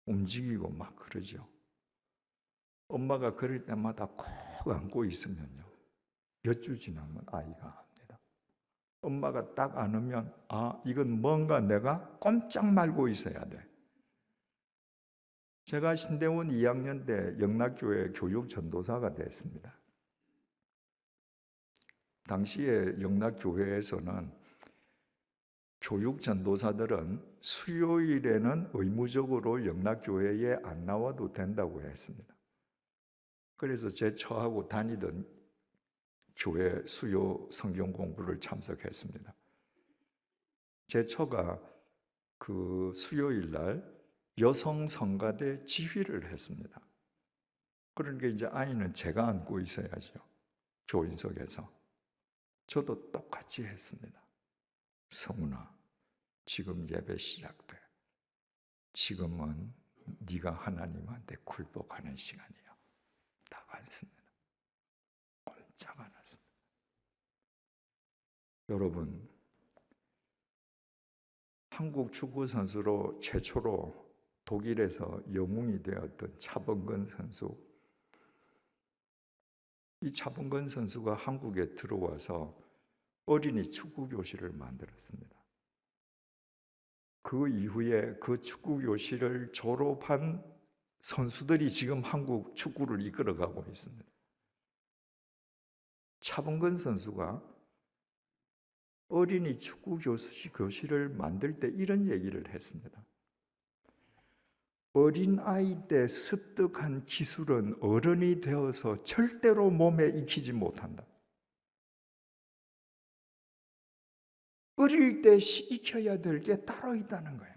움직이고 막 그러죠. 엄마가 그럴 때마다 꼭 안고 있으면요, 몇 주 지나면 아이가 압니다. 엄마가 딱 안으면 이건 뭔가 내가 꼼짝 말고 있어야 돼. 제가 신대원 2학년 때 영락교회 교육 전도사가 됐습니다. 당시에 영락교회에서는 교육 전도사들은 수요일에는 의무적으로 영락교회에 안 나와도 된다고 했습니다. 그래서 제 처하고 다니던 교회 수요 성경 공부를 참석했습니다. 제 처가 그 수요일 날 여성 성가대 지휘를 했습니다. 그러니까 이제 아이는 제가 안고 있어야죠. 교인석에서. 저도 똑같이 했습니다. 성훈아, 지금 예배 시작돼. 지금은 네가 하나님한테 굴복하는 시간이야. 딱 앉습니다. 꼼짝 안 했습니다. 여러분, 한국 축구 선수로 최초로 독일에서 영웅이 되었던 차범근 선수. 이 차범근 선수가 한국에 들어와서 어린이 축구 교실을 만들었습니다. 그 이후에 그 축구 교실을 졸업한 선수들이 지금 한국 축구를 이끌어가고 있습니다. 차범근 선수가 어린이 축구 교실을 만들 때 이런 얘기를 했습니다. 어린아이 때 습득한 기술은 어른이 되어서 절대로 몸에 익히지 못한다. 어릴 때 익혀야 될 게 따로 있다는 거예요.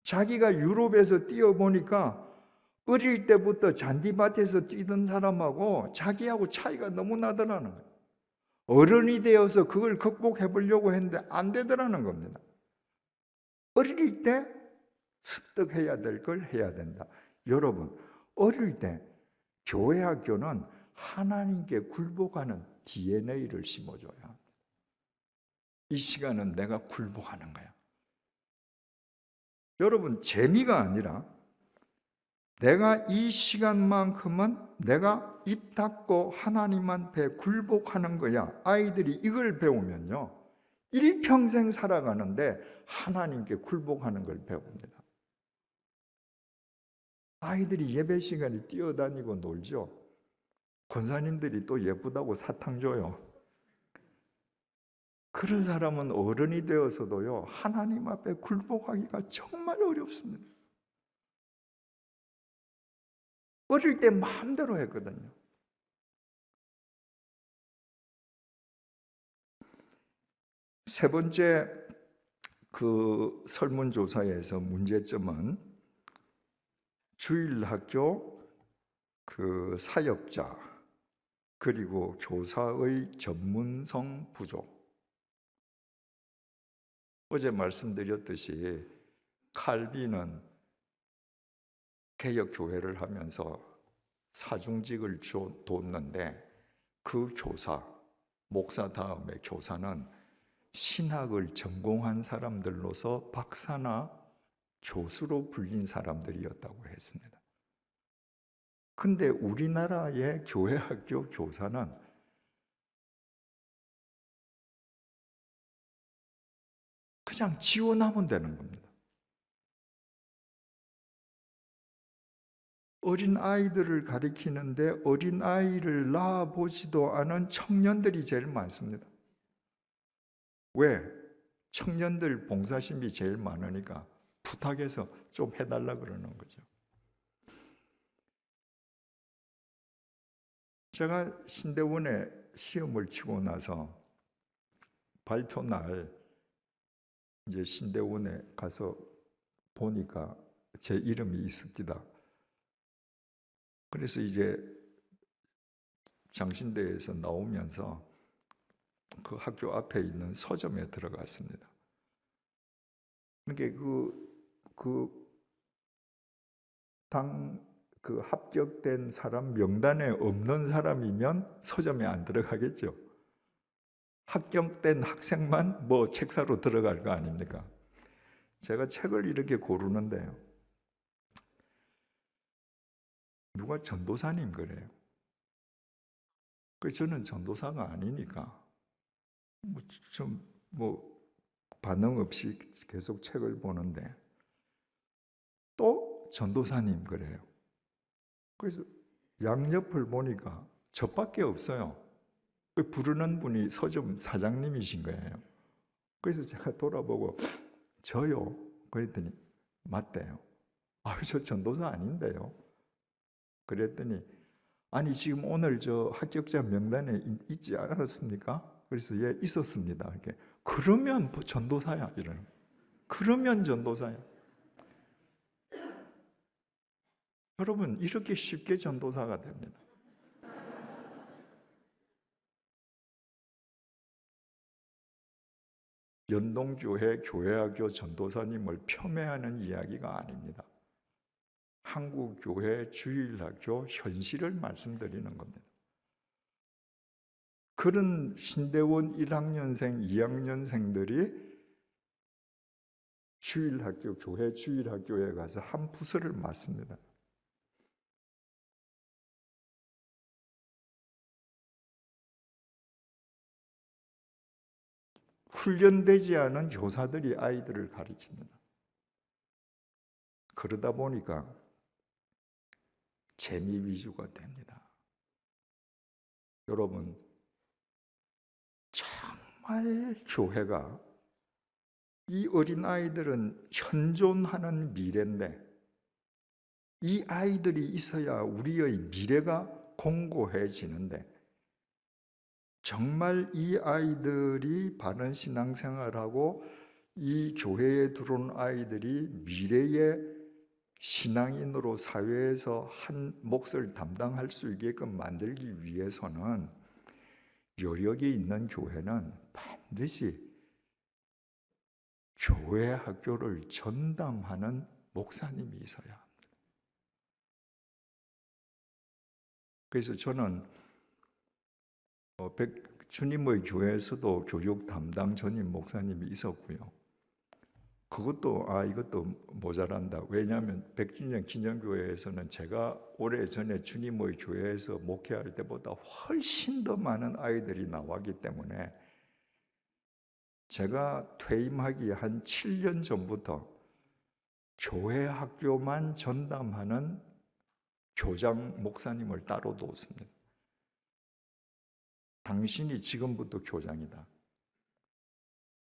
자기가 유럽에서 뛰어보니까 어릴 때부터 잔디밭에서 뛰던 사람하고 자기하고 차이가 너무 나더라는 거예요. 어른이 되어서 그걸 극복해 보려고 했는데 안 되더라는 겁니다. 어릴 때 습득해야 될 걸 해야 된다. 여러분, 어릴 때 교회 학교는 하나님께 굴복하는 DNA를 심어줘야 합니다. 이 시간은 내가 굴복하는 거야. 여러분, 재미가 아니라 내가 이 시간만큼은 내가 입 닫고 하나님한테 굴복하는 거야. 아이들이 이걸 배우면요, 일평생 살아가는데 하나님께 굴복하는 걸 배웁니다. 아이들이 예배 시간에 뛰어다니고 놀죠. 권사님들이 또 예쁘다고 사탕 줘요. 그런 사람은 어른이 되어서도요, 하나님 앞에 굴복하기가 정말 어렵습니다. 어릴 때 마음대로 했거든요. 세 번째 그 설문조사에서 문제점은 주일학교 그 사역자 그리고 교사의 전문성 부족. 어제 말씀드렸듯이 칼빈은 개혁교회를 하면서 사중직을 뒀는데 그 교사, 목사 다음에 교사는 신학을 전공한 사람들로서 박사나 교수로 불린 사람들이었다고 했습니다. 근데 우리나라의 교회학교 교사는 그냥 지원하면 되는 겁니다. 어린 아이들을 가리키는데 어린 아이를 낳아보지도 않은 청년들이 제일 많습니다. 왜? 청년들 봉사심이 제일 많으니까 부탁해서 좀 해달라 그러는 거죠. 제가 신대원에 시험을 치고 나서 발표 날 이제 신대원에 가서 보니까 제 이름이 있습니다. 그래서 이제 장신대에서 나오면서 그 학교 앞에 있는 서점에 들어갔습니다. 그러니까 그 합격된 사람 명단에 없는 사람이면 서점에 안 들어가겠죠. 합격된 학생만 뭐 책 사러 들어갈 거 아닙니까? 제가 책을 이렇게 고르는데요, 누가 전도사님 그래요. 그 저는 전도사가 아니니까 뭐 반응 없이 계속 책을 보는데 또 전도사님 그래요. 그래서 양옆을 보니까 저밖에 없어요. 그 부르는 분이 서점 사장님이신 거예요. 그래서 제가 돌아보고 저요? 그랬더니 맞대요. 저 전도사 아닌데요. 그랬더니 아니 지금 오늘 저 합격자 명단에 있지 않았습니까? 그래서 예, 있었습니다. 이렇게. 그러면 전도사야 이러는. 그러면 전도사야. 여러분 이렇게 쉽게 전도사가 됩니다. 연동교회 교회학교 전도사님을 폄훼하는 이야기가 아닙니다. 한국교회 주일학교 현실을 말씀드리는 겁니다. 그런 신대원 1학년생, 2학년생들이 주일학교, 교회 주일학교에 가서 한 부서를 맡습니다. 훈련되지 않은 교사들이 아이들을 가르칩니다. 그러다 보니까 재미 위주가 됩니다. 여러분, 정말 교회가 이 어린아이들은 현존하는 미래인데 이 아이들이 있어야 우리의 미래가 공고해지는데 정말 이 아이들이 바른 신앙생활하고 이 교회에 들어온 아이들이 미래의 신앙인으로 사회에서 한 몫을 담당할 수 있게끔 만들기 위해서는 여력이 있는 교회는 반드시 교회 학교를 전담하는 목사님이 있어야 합니다. 그래서 저는 주님의 교회에서도 교육 담당 전임 목사님이 있었고요. 이것도 모자란다. 왜냐하면 백주년 기념교회에서는 제가 오래전에 주님의 교회에서 목회할 때보다 훨씬 더 많은 아이들이 나왔기 때문에 제가 퇴임하기 한 7년 전부터 교회 학교만 전담하는 교장 목사님을 따로 뒀습니다. 당신이 지금부터 교장이다.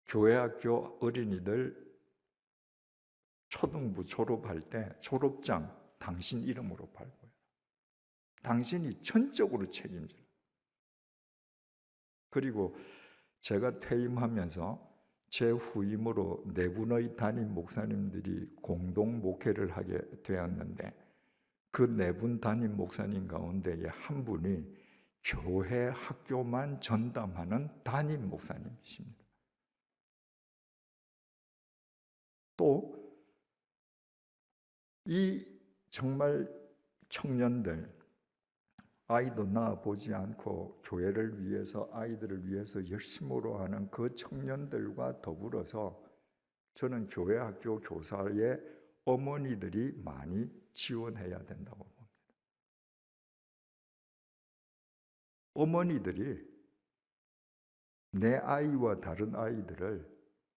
교회 학교 어린이들 초등부 졸업할 때 졸업장 당신 이름으로 발고요. 당신이 전적으로 책임져요. 그리고 제가 퇴임하면서 제 후임으로 네 분의 담임 목사님들이 공동 목회를 하게 되었는데 그 네 분 담임 목사님 가운데에 한 분이 교회 학교만 전담하는 담임 목사님이십니다. 또 이 정말 청년들 아이도 낳아보지 않고 교회를 위해서 아이들을 위해서 열심으로 하는 그 청년들과 더불어서 저는 교회 학교 교사의 어머니들이 많이 지원해야 된다고 봅니다. 어머니들이 내 아이와 다른 아이들을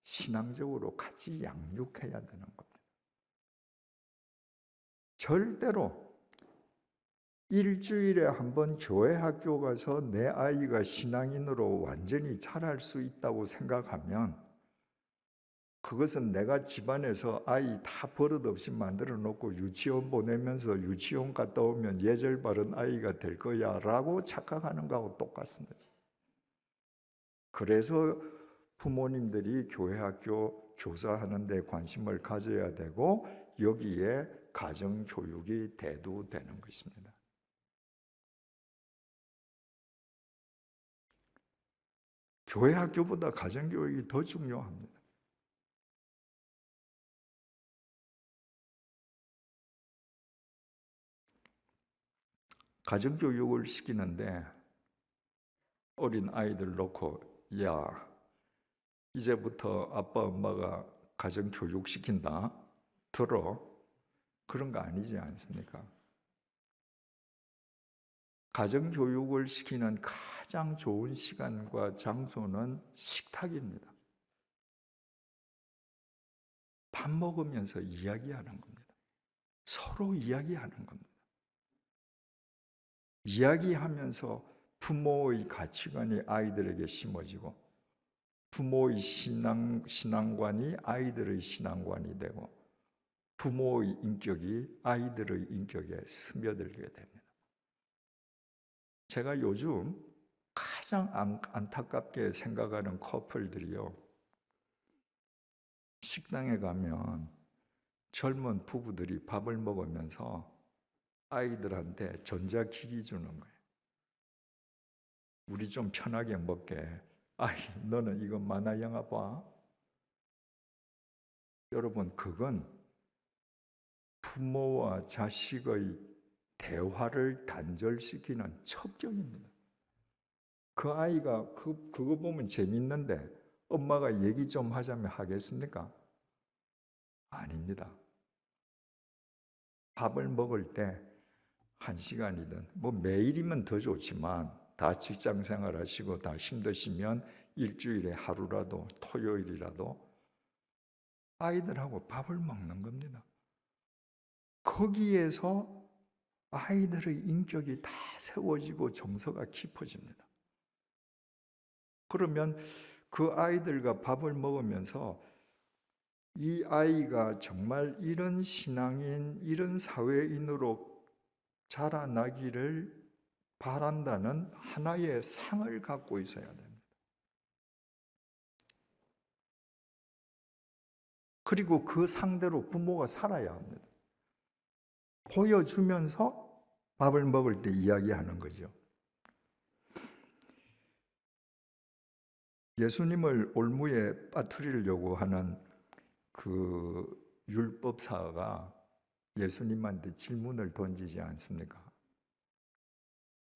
신앙적으로 같이 양육해야 되는 겁니다. 절대로 일주일에 한 번 교회 학교 가서 내 아이가 신앙인으로 완전히 자랄 수 있다고 생각하면 그것은 내가 집안에서 아이 다 버릇없이 만들어 놓고 유치원 보내면서 유치원 갔다 오면 예절 바른 아이가 될 거야 라고 착각하는 거하고 똑같습니다. 그래서 부모님들이 교회 학교 교사하는 데 관심을 가져야 되고 여기에 가정교육이 대두되는 것입니다. 교회 학교보다 가정교육이 더 중요합니다. 가정교육을 시키는데 어린 아이들 놓고 야 이제부터 아빠 엄마가 가정교육 시킨다 들어 그런 거 아니지 않습니까? 가정교육을 시키는 가장 좋은 시간과 장소는 식탁입니다. 밥 먹으면서 이야기하는 겁니다. 서로 이야기하는 겁니다. 이야기하면서 부모의 가치관이 아이들에게 심어지고 부모의 신앙관이 아이들의 신앙관이 되고 부모의 인격이 아이들의 인격에 스며들게 됩니다. 제가 요즘 가장 안타깝게 생각하는 커플들이요, 식당에 가면 젊은 부부들이 밥을 먹으면서 아이들한테 전자기기 주는 거예요. 우리 좀 편하게 먹게. 아이, 너는 이거 만화 영화 봐. 여러분, 그건 부모와 자식의 대화를 단절시키는 첩경입니다. 그 아이가 그거 보면 재밌는데 엄마가 얘기 좀 하자면 하겠습니까? 아닙니다. 밥을 먹을 때 1시간이든 뭐 매일이면 더 좋지만, 다 직장 생활하시고 다 힘드시면 일주일에 하루라도, 토요일이라도 아이들하고 밥을 먹는 겁니다. 거기에서 아이들의 인격이 다 세워지고 정서가 깊어집니다. 그러면 그 아이들과 밥을 먹으면서 이 아이가 정말 이런 신앙인, 이런 사회인으로 자라나기를 바란다는 하나의 상을 갖고 있어야 됩니다. 그리고 그 상대로 부모가 살아야 합니다. 보여주면서 밥을 먹을 때 이야기하는 거죠. 예수님을 올무에 빠뜨리려고 하는 그 율법사가 예수님한테 질문을 던지지 않습니까?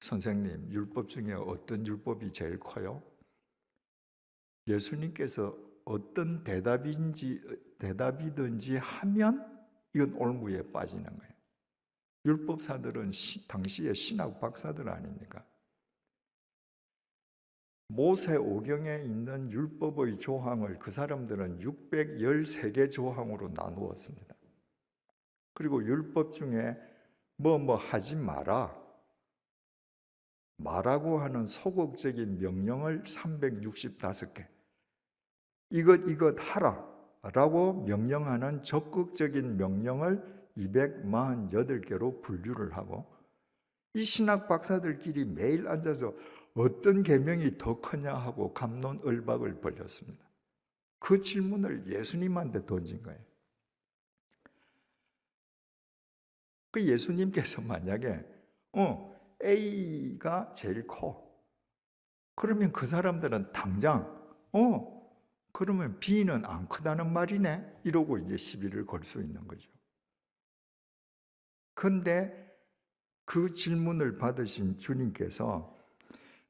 선생님, 율법 중에 어떤 율법이 제일 커요? 예수님께서 어떤 대답이든지 하면 이건 올무에 빠지는 거예요. 율법사들은 당시의 신학 박사들 아닙니까? 모세오경에 있는 율법의 조항을 그 사람들은 613개 조항으로 나누었습니다. 그리고 율법 중에 뭐 하지 말라고 하는 소극적인 명령을 365개, 이것 하라라고 명령하는 적극적인 명령을 248개로 분류를 하고, 이 신학 박사들끼리 매일 앉아서 어떤 계명이 더 크냐 하고 갑론을박을 벌였습니다. 그 질문을 예수님한테 던진 거예요. 그 예수님께서 만약에 A가 제일 커, 그러면 그 사람들은 당장 그러면 B는 안 크다는 말이네, 이러고 이제 시비를 걸 수 있는 거죠. 그런데 그 질문을 받으신 주님께서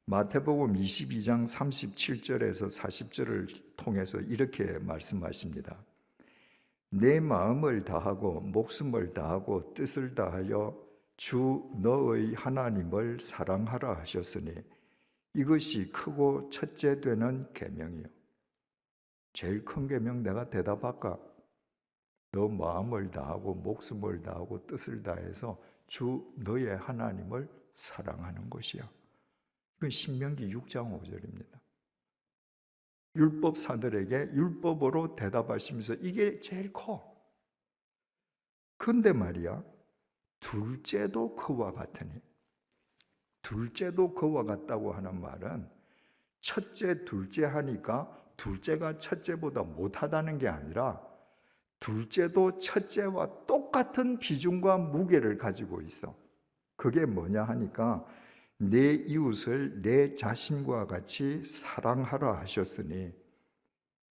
마태복음 22장 37절에서 40절을 통해서 이렇게 말씀하십니다. 내 마음을 다하고 목숨을 다하고 뜻을 다하여 주 너의 하나님을 사랑하라 하셨으니 이것이 크고 첫째 되는 계명이요. 제일 큰 계명 내가 대답할까? 너 마음을 다하고 목숨을 다하고 뜻을 다해서 주 너의 하나님을 사랑하는 것이야. 이건 신명기 6장 5절입니다. 율법사들에게 율법으로 대답하시면서 이게 제일 커. 근데 말이야, 둘째도 그와 같으니, 둘째도 그와 같다고 하는 말은 첫째, 둘째 하니까 둘째가 첫째보다 못하다는 게 아니라 둘째도 첫째와 똑같은 비중과 무게를 가지고 있어. 그게 뭐냐 하니까 내 이웃을 내 자신과 같이 사랑하라 하셨으니,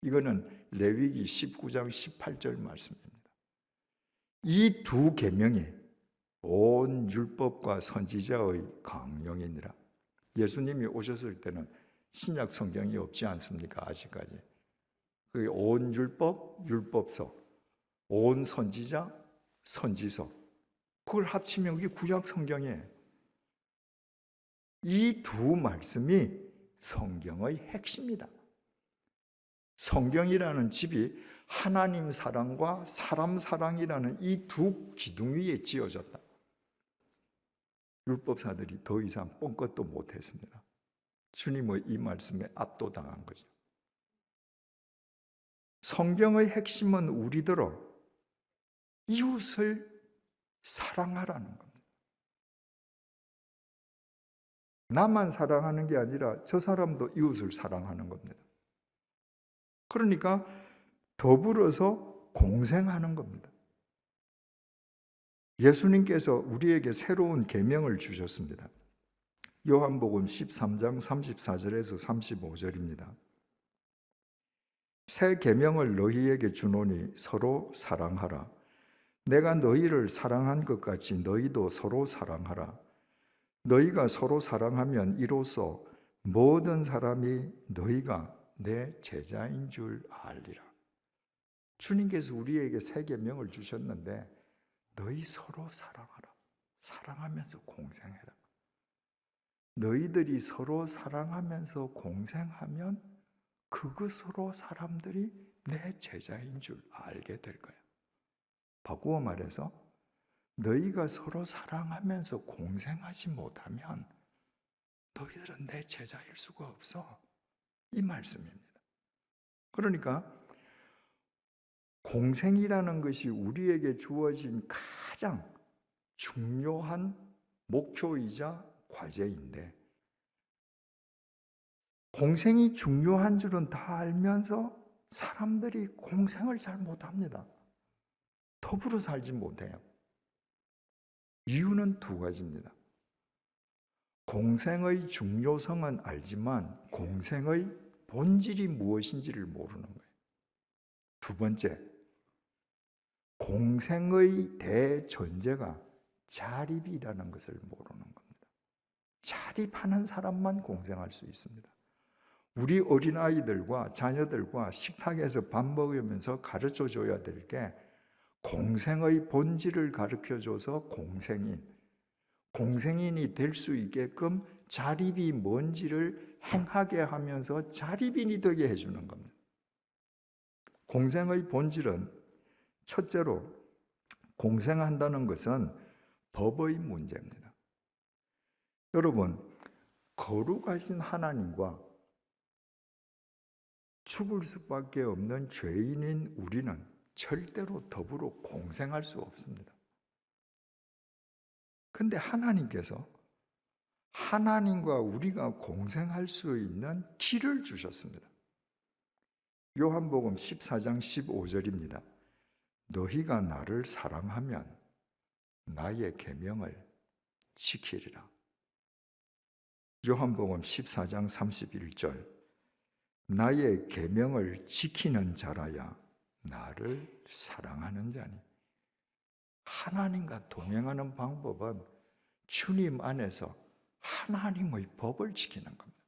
이거는 레위기 19장 18절 말씀입니다. 이 두 계명이 온 율법과 선지자의 강령이니라. 예수님이 오셨을 때는 신약 성경이 없지 않습니까? 아직까지. 그 온 율법, 율법서, 온 선지자, 선지서, 그걸 합치면 그게 구약 성경이에요. 이 두 말씀이 성경의 핵심이다. 성경이라는 집이 하나님 사랑과 사람 사랑이라는 이 두 기둥 위에 지어졌다. 율법사들이 더 이상 뻥끗도 못했습니다. 주님의 이 말씀에 압도당한 거죠. 성경의 핵심은 우리들어 이웃을 사랑하라는 겁니다. 나만 사랑하는 게 아니라 저 사람도 이웃을 사랑하는 겁니다. 그러니까 더불어서 공생하는 겁니다. 예수님께서 우리에게 새로운 계명을 주셨습니다. 요한복음 13장 34절에서 35절입니다. 새 계명을 너희에게 주노니 서로 사랑하라. 내가 너희를 사랑한 것 같이 너희도 서로 사랑하라. 너희가 서로 사랑하면 이로써 모든 사람이 너희가 내 제자인 줄 알리라. 주님께서 우리에게 새 계명을 주셨는데 너희 서로 사랑하라. 사랑하면서 공생해라. 너희들이 서로 사랑하면서 공생하면 그것으로 사람들이 내 제자인 줄 알게 될 거야. 바꾸어 말해서 너희가 서로 사랑하면서 공생하지 못하면 너희들은 내 제자일 수가 없어. 이 말씀입니다. 그러니까 공생이라는 것이 우리에게 주어진 가장 중요한 목표이자 과제인데, 공생이 중요한 줄은 다 알면서 사람들이 공생을 잘 못합니다. 더불어 살지 못해요. 이유는 두 가지입니다. 공생의 중요성은 알지만 공생의 본질이 무엇인지를 모르는 거예요. 두 번째, 공생의 대전제가 자립이라는 것을 모르는 겁니다. 자립하는 사람만 공생할 수 있습니다. 우리 어린아이들과 자녀들과 식탁에서 밥 먹으면서 가르쳐 줘야 될 게 공생의 본질을 가르쳐줘서 공생인이 될 수 있게끔 자립이 뭔지를 행하게 하면서 자립인이 되게 해주는 겁니다. 공생의 본질은 첫째로 공생한다는 것은 법의 문제입니다. 여러분, 거룩하신 하나님과 죽을 수밖에 없는 죄인인 우리는 절대로 더불어 공생할 수 없습니다. 근데 하나님께서 하나님과 우리가 공생할 수 있는 길을 주셨습니다. 요한복음 14장 15절입니다. 너희가 나를 사랑하면 나의 계명을 지키리라. 요한복음 14장 31절 나의 계명을 지키는 자라야 나를 사랑하는 자니. 하나님과 동행하는 방법은 주님 안에서 하나님의 법을 지키는 겁니다.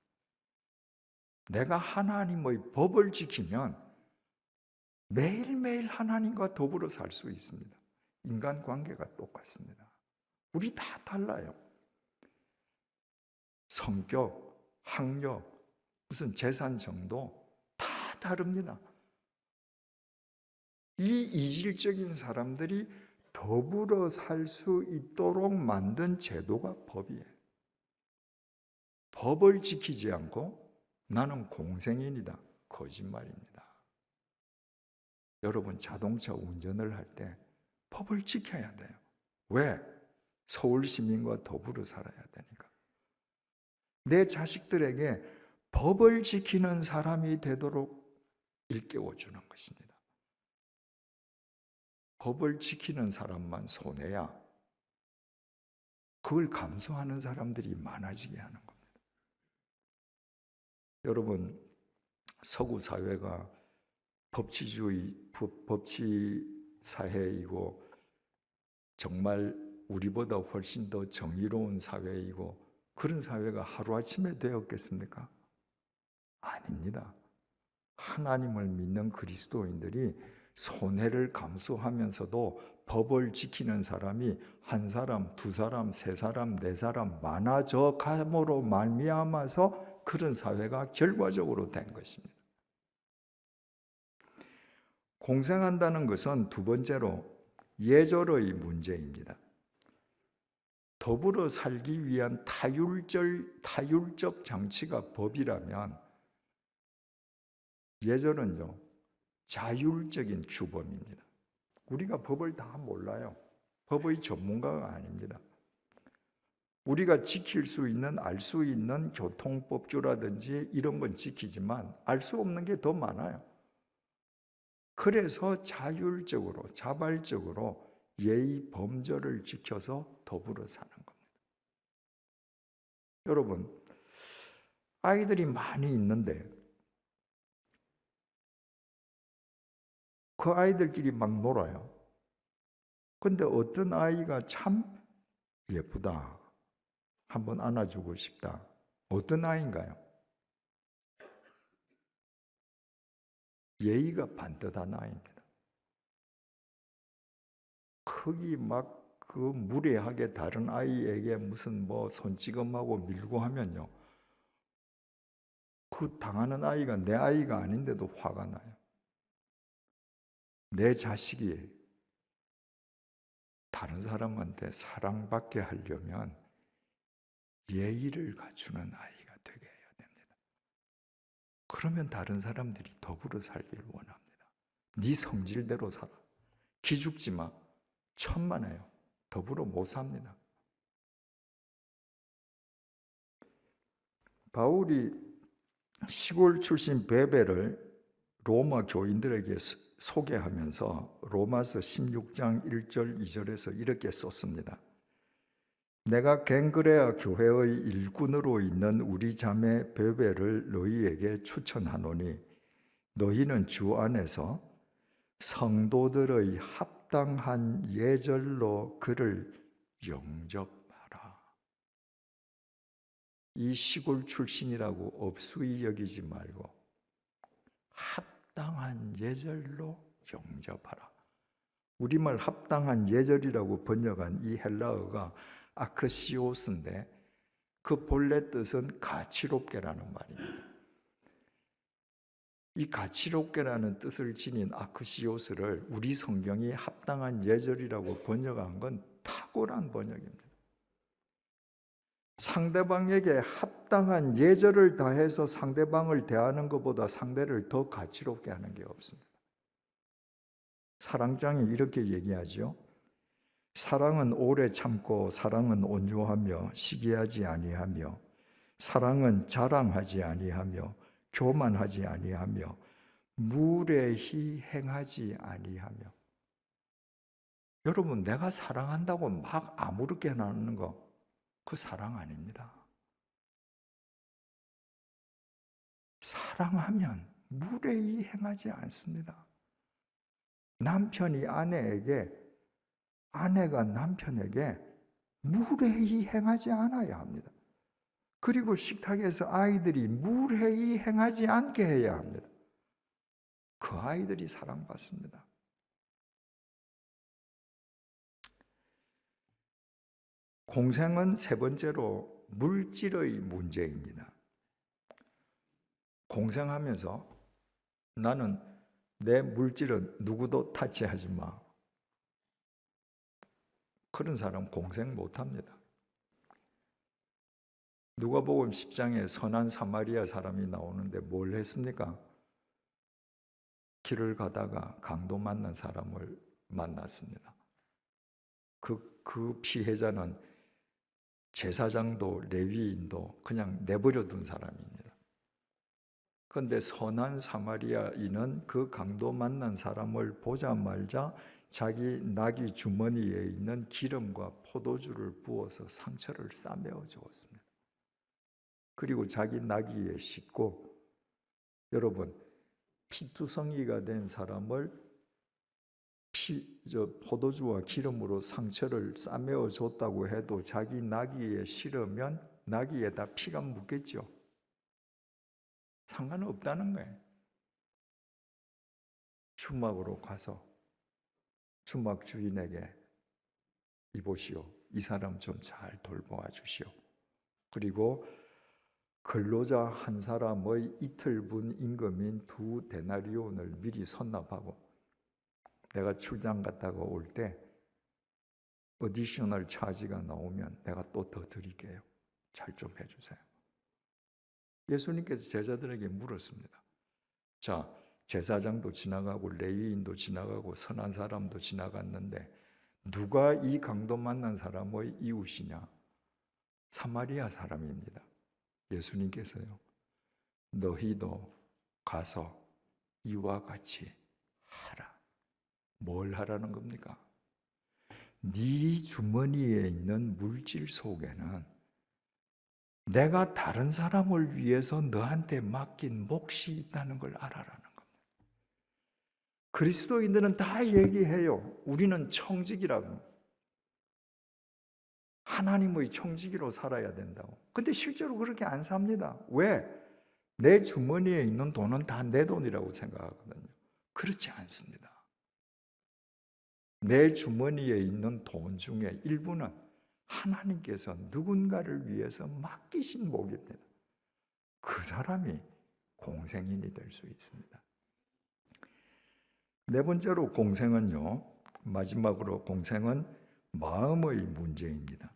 내가 하나님의 법을 지키면 매일매일 하나님과 더불어 살 수 있습니다. 인간관계가 똑같습니다. 우리 다 달라요. 성격, 학력, 무슨 재산 정도 다 다릅니다. 이 이질적인 사람들이 더불어 살 수 있도록 만든 제도가 법이에요. 법을 지키지 않고 나는 공생인이다. 거짓말입니다. 여러분, 자동차 운전을 할 때 법을 지켜야 돼요. 왜? 서울 시민과 더불어 살아야 되니까. 내 자식들에게 법을 지키는 사람이 되도록 일깨워 주는 것입니다. 법을 지키는 사람만 손해야 그걸 감수하는 사람들이 많아지게 하는 겁니다. 여러분, 서구 사회가 법치주의, 법치 사회이고 정말 우리보다 훨씬 더 정의로운 사회이고 그런 사회가 하루아침에 되었겠습니까? 아닙니다. 하나님을 믿는 그리스도인들이 손해를 감수하면서도 법을 지키는 사람이 한 사람, 두 사람, 세 사람, 네 사람 많아져 감으로 말미암아서 그런 사회가 결과적으로 된 것입니다. 공생한다는 것은 두 번째로 예절의 문제입니다. 더불어 살기 위한 타율적 장치가 법이라면 예절은요, 자율적인 규범입니다. 우리가 법을 다 몰라요. 법의 전문가가 아닙니다. 우리가 지킬 수 있는, 알 수 있는 교통법규라든지 이런 건 지키지만 알 수 없는 게 더 많아요. 그래서 자율적으로, 자발적으로 예의 범절을 지켜서 더불어 사는 겁니다. 여러분, 아이들이 많이 있는데 그 아이들끼리 막 놀아요. 근데 어떤 아이가 참 예쁘다, 한번 안아주고 싶다. 어떤 아이인가요? 예의가 반듯한 아이입니다. 거기 막 그 무례하게 다른 아이에게 무슨 뭐 손찌검하고 밀고 하면요, 그 당하는 아이가 내 아이가 아닌데도 화가 나요. 내 자식이 다른 사람한테 사랑받게 하려면 예의를 갖추는 아이가 되게 해야 됩니다. 그러면 다른 사람들이 더불어 살기를 원합니다. 네 성질대로 살아. 기죽지 마. 천만에요. 더불어 못 삽니다. 바울이 시골 출신 베베를 로마 교인들에게 소개하면서 로마서 16장 1절 2절에서 이렇게 썼습니다. 내가 갱그레아 교회의 일꾼으로 있는 우리 자매 베베를 너희에게 추천하노니 너희는 주 안에서 성도들의 합당한 예절로 그를 영접하라. 이 시골 출신이라고 업수히 여기지 말고 합당한 예절로 영접하라. 우리말 합당한 예절이라고 번역한 이 헬라어가 아크시오스인데 그 본래 뜻은 가치롭게라는 말입니다. 이 가치롭게라는 뜻을 지닌 아크시오스를 우리 성경이 합당한 예절이라고 번역한 건 탁월한 번역입니다. 상대방에게 합당한 예절을 다해서 상대방을 대하는 것보다 상대를 더 가치롭게 하는 게 없습니다. 사랑장이 이렇게 얘기하죠. 사랑은 오래 참고 사랑은 온유하며 시기하지 아니하며 사랑은 자랑하지 아니하며 교만하지 아니하며 무례히 행하지 아니하며. 여러분, 내가 사랑한다고 막 아무렇게 하는 거, 그 사랑 아닙니다. 사랑하면 무례히 행하지 않습니다. 남편이 아내에게, 아내가 남편에게 무례히 행하지 않아야 합니다. 그리고 식탁에서 아이들이 무례히 행하지 않게 해야 합니다. 그 아이들이 사랑받습니다. 공생은 세 번째로 물질의 문제입니다. 공생하면서 나는 내 물질은 누구도 타치하지 마. 그런 사람 공생 못합니다. 누가복음 10장에 선한 사마리아 사람이 나오는데 뭘 했습니까? 길을 가다가 강도 만난 사람을 만났습니다. 그 피해자는 제사장도 레위인도 그냥 내버려 둔 사람입니다. 그런데 선한 사마리아인은 그 강도 만난 사람을 보자마자 자기 나귀 주머니에 있는 기름과 포도주를 부어서 상처를 싸매어 주었습니다. 그리고 자기 나귀에 싣고, 여러분, 피투성이가 된 사람을 포도주와 기름으로 상처를 싸매어 줬다고 해도 자기 나귀에 실으면 나귀에다 피가 묻겠죠. 상관없다는 거예요. 주막으로 가서 주막 주인에게 이보시오, 이 사람 좀 잘 돌보아 주시오. 그리고 근로자 한 사람의 이틀분 임금인 2데나리온을 미리 선납하고 내가 출장 갔다가 올 때 어디셔널 차지가 나오면 내가 또 더 드릴게요. 잘 좀 해주세요. 예수님께서 제자들에게 물었습니다. 자, 제사장도 지나가고 레위인도 지나가고 선한 사람도 지나갔는데 누가 이 강도 만난 사람의 이웃이냐? 사마리아 사람입니다. 예수님께서요, 너희도 가서 이와 같이 하라. 뭘 하라는 겁니까? 네 주머니에 있는 물질 속에는 내가 다른 사람을 위해서 너한테 맡긴 몫이 있다는 걸 알아라는 겁니다. 그리스도인들은 다 얘기해요. 우리는 청지기라고. 하나님의 청지기로 살아야 된다고. 근데 실제로 그렇게 안 삽니다. 왜? 내 주머니에 있는 돈은 다 내 돈이라고 생각하거든요. 그렇지 않습니다. 내 주머니에 있는 돈 중에 일부는 하나님께서 누군가를 위해서 맡기신 복입니다. 그 사람이 공생인이 될 수 있습니다. 네 번째로 공생은요, 마지막으로 공생은 마음의 문제입니다.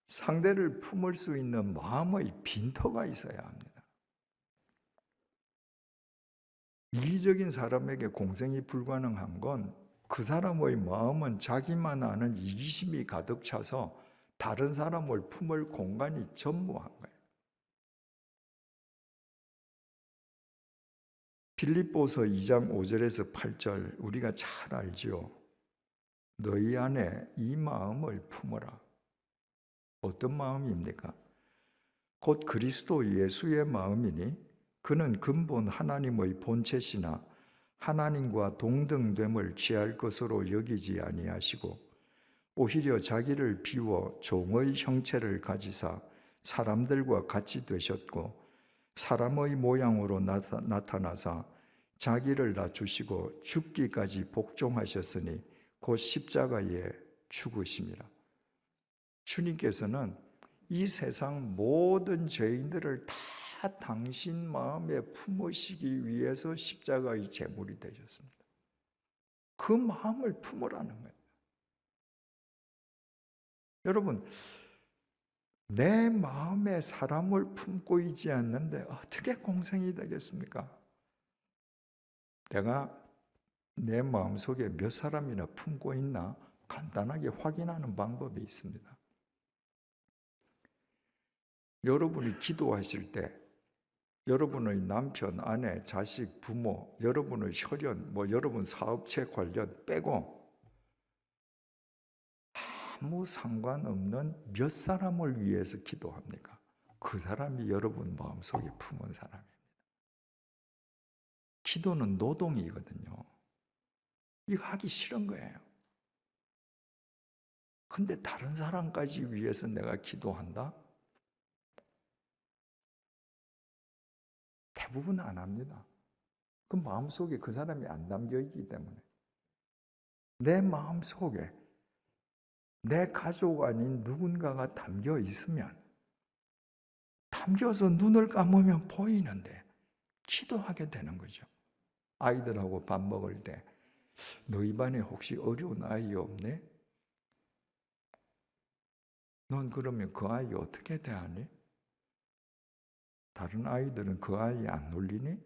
상대를 품을 수 있는 마음의 빈터가 있어야 합니다. 이기적인 사람에게 공생이 불가능한 건 그 사람의 마음은 자기만 아는 이기심이 가득 차서 다른 사람을 품을 공간이 전무한 거예요. 빌립보서 2장 5절에서 8절 우리가 잘 알지요. 너희 안에 이 마음을 품어라. 어떤 마음입니까? 곧 그리스도 예수의 마음이니 그는 근본 하나님의 본체시나 하나님과 동등됨을 취할 것으로 여기지 아니하시고 오히려 자기를 비워 종의 형체를 가지사 사람들과 같이 되셨고 사람의 모양으로 나타나사 자기를 낮추시고 죽기까지 복종하셨으니 곧 십자가에 죽으심이라. 주님께서는 이 세상 모든 죄인들을 다 당신 마음에 품으시기 위해서 십자가의 제물이 되셨습니다. 그 마음을 품으라는 거예요. 여러분, 내 마음에 사람을 품고 있지 않는데 어떻게 공생이 되겠습니까? 내가 내 마음속에 몇 사람이나 품고 있나 간단하게 확인하는 방법이 있습니다. 여러분이 기도하실 때 여러분의 남편, 아내, 자식, 부모, 여러분의 혈연, 여러분 사업체 관련 빼고 아무 상관없는 몇 사람을 위해서 기도합니까? 그 사람이 여러분 마음속에 품은 사람입니다. 기도는 노동이거든요. 이거 하기 싫은 거예요. 근데 다른 사람까지 위해서 내가 기도한다? 대부분 안 합니다. 그 마음속에 그 사람이 안 담겨 있기 때문에. 내 마음속에 내 가족 아닌 누군가가 담겨 있으면 담겨서 눈을 감으면 보이는데 기도하게 되는 거죠. 아이들하고 밥 먹을 때 너희 반에 혹시 어려운 아이 없네? 넌 그러면 그 아이 어떻게 대하니? 다른 아이들은 그 아이 안 놀리니?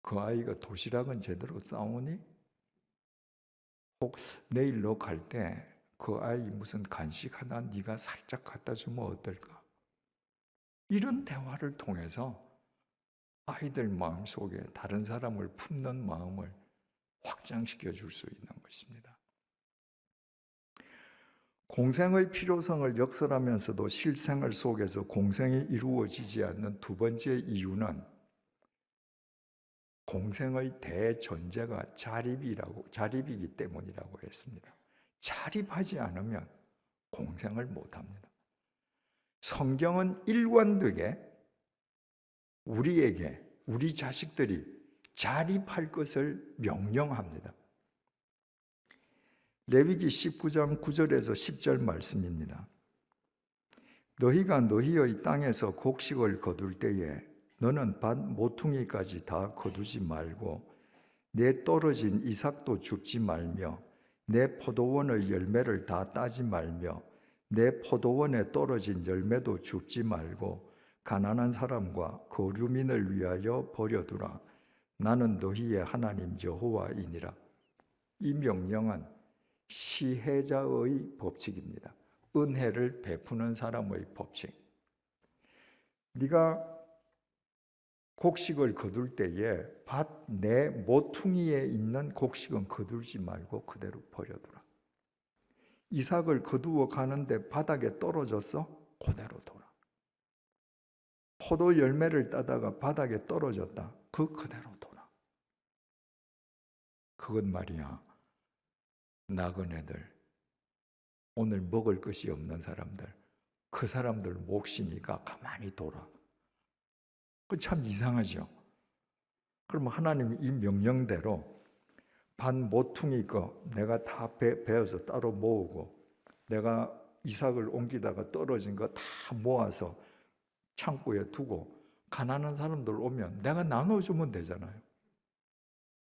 그 아이가 도시락은 제대로 싸우니? 혹 내일 너 갈 때 그 아이 무슨 간식 하나 네가 살짝 갖다 주면 어떨까? 이런 대화를 통해서 아이들 마음속에 다른 사람을 품는 마음을 확장시켜 줄 수 있는 것입니다. 공생의 필요성을 역설하면서도 실생활 속에서 공생이 이루어지지 않는 두 번째 이유는 공생의 대전제가 자립이기 때문이라고 했습니다. 자립하지 않으면 공생을 못합니다. 성경은 일관되게 우리에게 우리 자식들이 자립할 것을 명령합니다. 레위기 19장 9절에서 10절 말씀입니다. 너희가 너희의 땅에서 곡식을 거둘 때에 너는 밭 모퉁이까지 다 거두지 말고 내 떨어진 이삭도 줍지 말며 내 포도원의 열매를 다 따지 말며 내 포도원에 떨어진 열매도 줍지 말고 가난한 사람과 거류민을 위하여 버려두라. 나는 너희의 하나님 여호와이니라. 이 명령은 시혜자의 법칙입니다. 은혜를 베푸는 사람의 법칙. 네가 곡식을 거둘 때에 밭 내 모퉁이에 있는 곡식은 거둘지 말고 그대로 버려두라. 이삭을 거두어 가는데 바닥에 떨어졌어? 그대로 둬라. 포도 열매를 따다가 바닥에 떨어졌다. 그대로 둬라. 그건 말이야, 나그네들, 오늘 먹을 것이 없는 사람들, 그 사람들 몫이니까 가만히 둬라. 그 참 이상하죠. 그러면 하나님이 이 명령대로 반 모퉁이 거 내가 다 베어서 따로 모으고, 내가 이삭을 옮기다가 떨어진 거 다 모아서 창고에 두고 가난한 사람들 오면 내가 나눠주면 되잖아요.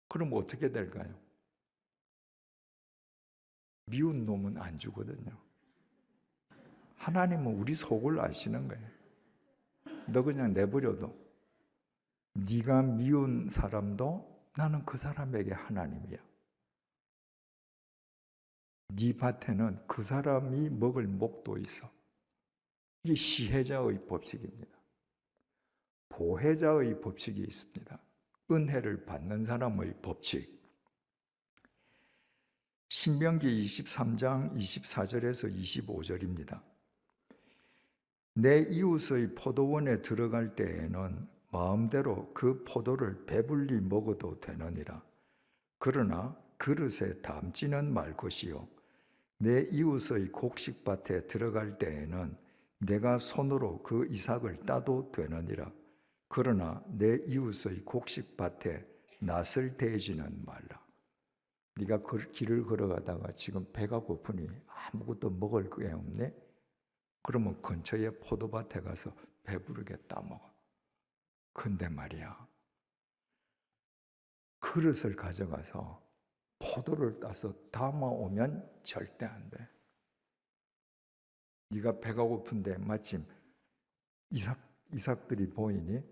그럼 어떻게 될까요? 미운 놈은 안 주거든요. 하나님은 우리 속을 아시는 거예요. 너 그냥 내버려둬. 네가 미운 사람도 나는 그 사람에게 하나님이야. 네 밭에는 그 사람이 먹을 목도 있어. 이게 시혜자의 법칙입니다. 보혜자의 법칙이 있습니다. 은혜를 받는 사람의 법칙. 신명기 23장 24절에서 25절입니다. 내 이웃의 포도원에 들어갈 때에는 마음대로 그 포도를 배불리 먹어도 되느니라. 그러나 그릇에 담지는 말 것이요, 내 이웃의 곡식밭에 들어갈 때에는 내가 손으로 그 이삭을 따도 되느니라. 그러나 내 이웃의 곡식밭에 낯을 대지는 말라. 네가 길을 걸어가다가 지금 배가 고프니 아무것도 먹을 게 없네? 그러면 근처에 포도밭에 가서 배부르게 따먹어. 근데 말이야, 그릇을 가져가서 포도를 따서 담아오면 절대 안 돼. 네가 배가 고픈데 마침 이삭들이 보이니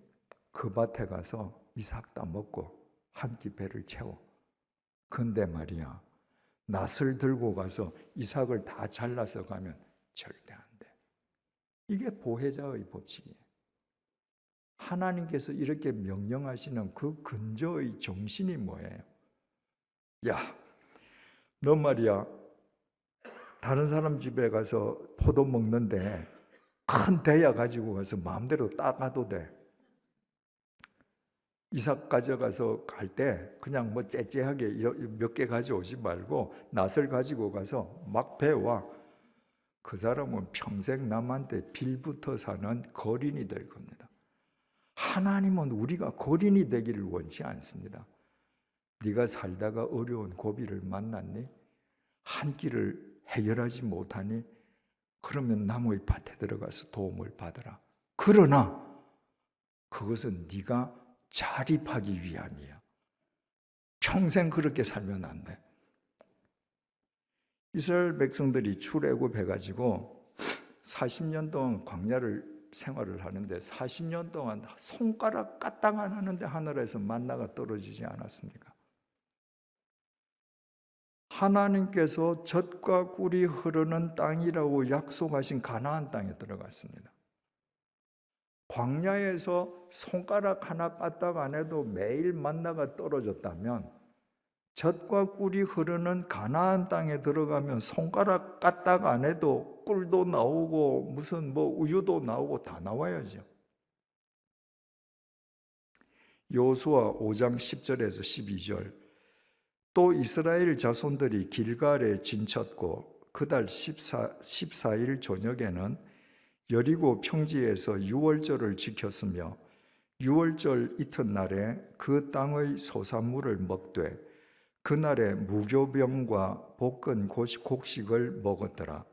그 밭에 가서 이삭 따먹고 한 끼 배를 채워. 근데 말이야, 낫을 들고 가서 이삭을 다 잘라서 가면 절대 안 돼. 이게 보혜자의 법칙이에요. 하나님께서 이렇게 명령하시는 그 근저의 정신이 뭐예요? 야, 너 말이야, 다른 사람 집에 가서 포도 먹는데 큰 대야 가지고 가서 마음대로 따가도 돼. 이삭 가져가서 갈 때 그냥 뭐 째째하게 몇 개 가져오지 말고 낫을 가지고 가서 막 베와. 그 사람은 평생 남한테 빌붙어 사는 거린이 될 겁니다. 하나님은 우리가 거린이 되기를 원치 않습니다. 네가 살다가 어려운 고비를 만났니? 한 끼를 해결하지 못하니? 그러면 나무의 밭에 들어가서 도움을 받으라. 그러나 그것은 네가 자립하기 위함이야. 평생 그렇게 살면 안 돼. 이스라엘 백성들이 출애굽해가지고 40년 동안 광야를 생활을 하는데 40년 동안 손가락 까딱 안 하는데 하늘에서 만나가 떨어지지 않았습니까? 하나님께서 젖과 꿀이 흐르는 땅이라고 약속하신 가나안 땅에 들어갔습니다. 광야에서 손가락 하나 까딱 안 해도 매일 만나가 떨어졌다면 젖과 꿀이 흐르는 가나안 땅에 들어가면 손가락 까딱 안 해도 꿀도 나오고 무슨 뭐 우유도 나오고 다 나와야죠. 여호수아 5장 10절에서 12절. 또 이스라엘 자손들이 길갈에 진쳤고 그달 14일 저녁에는 여리고 평지에서 유월절을 지켰으며 유월절 이튿날에 그 땅의 소산물을 먹되 그날에 무교병과 볶은 곡식을 먹었더라.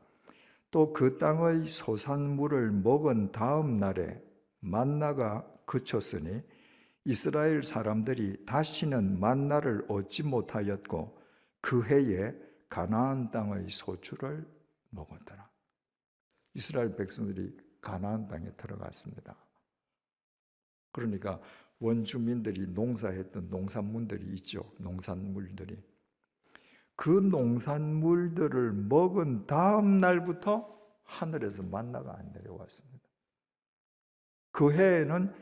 또 그 땅의 소산물을 먹은 다음 날에 만나가 그쳤으니 이스라엘 사람들이 다시는 만나를 얻지 못하였고 그 해에 가나안 땅의 소출을 먹었더라. 이스라엘 백성들이 가나안 땅에 들어갔습니다. 그러니까 원주민들이 농사했던 농산물들이 있죠. 농산물들이. 그 농산물들을 먹은 다음 날부터 하늘에서 만나가 안 내려왔습니다. 그 해에는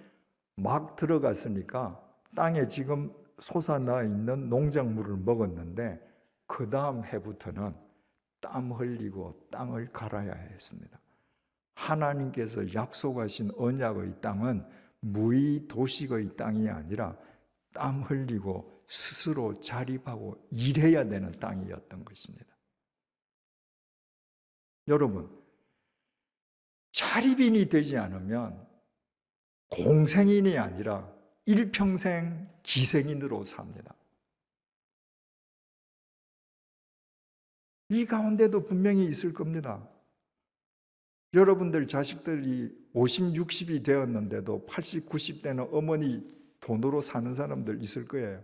막 들어갔으니까 땅에 지금 솟아나 있는 농작물을 먹었는데 그 다음 해부터는 땀 흘리고 땅을 갈아야 했습니다. 하나님께서 약속하신 언약의 땅은 무의 도식의 땅이 아니라 땀 흘리고 스스로 자립하고 일해야 되는 땅이었던 것입니다. 여러분, 자립인이 되지 않으면 공생인이 아니라 일평생 기생인으로 삽니다. 이 가운데도 분명히 있을 겁니다. 여러분들 자식들이 50, 60이 되었는데도 80, 90대는 어머니 돈으로 사는 사람들 있을 거예요.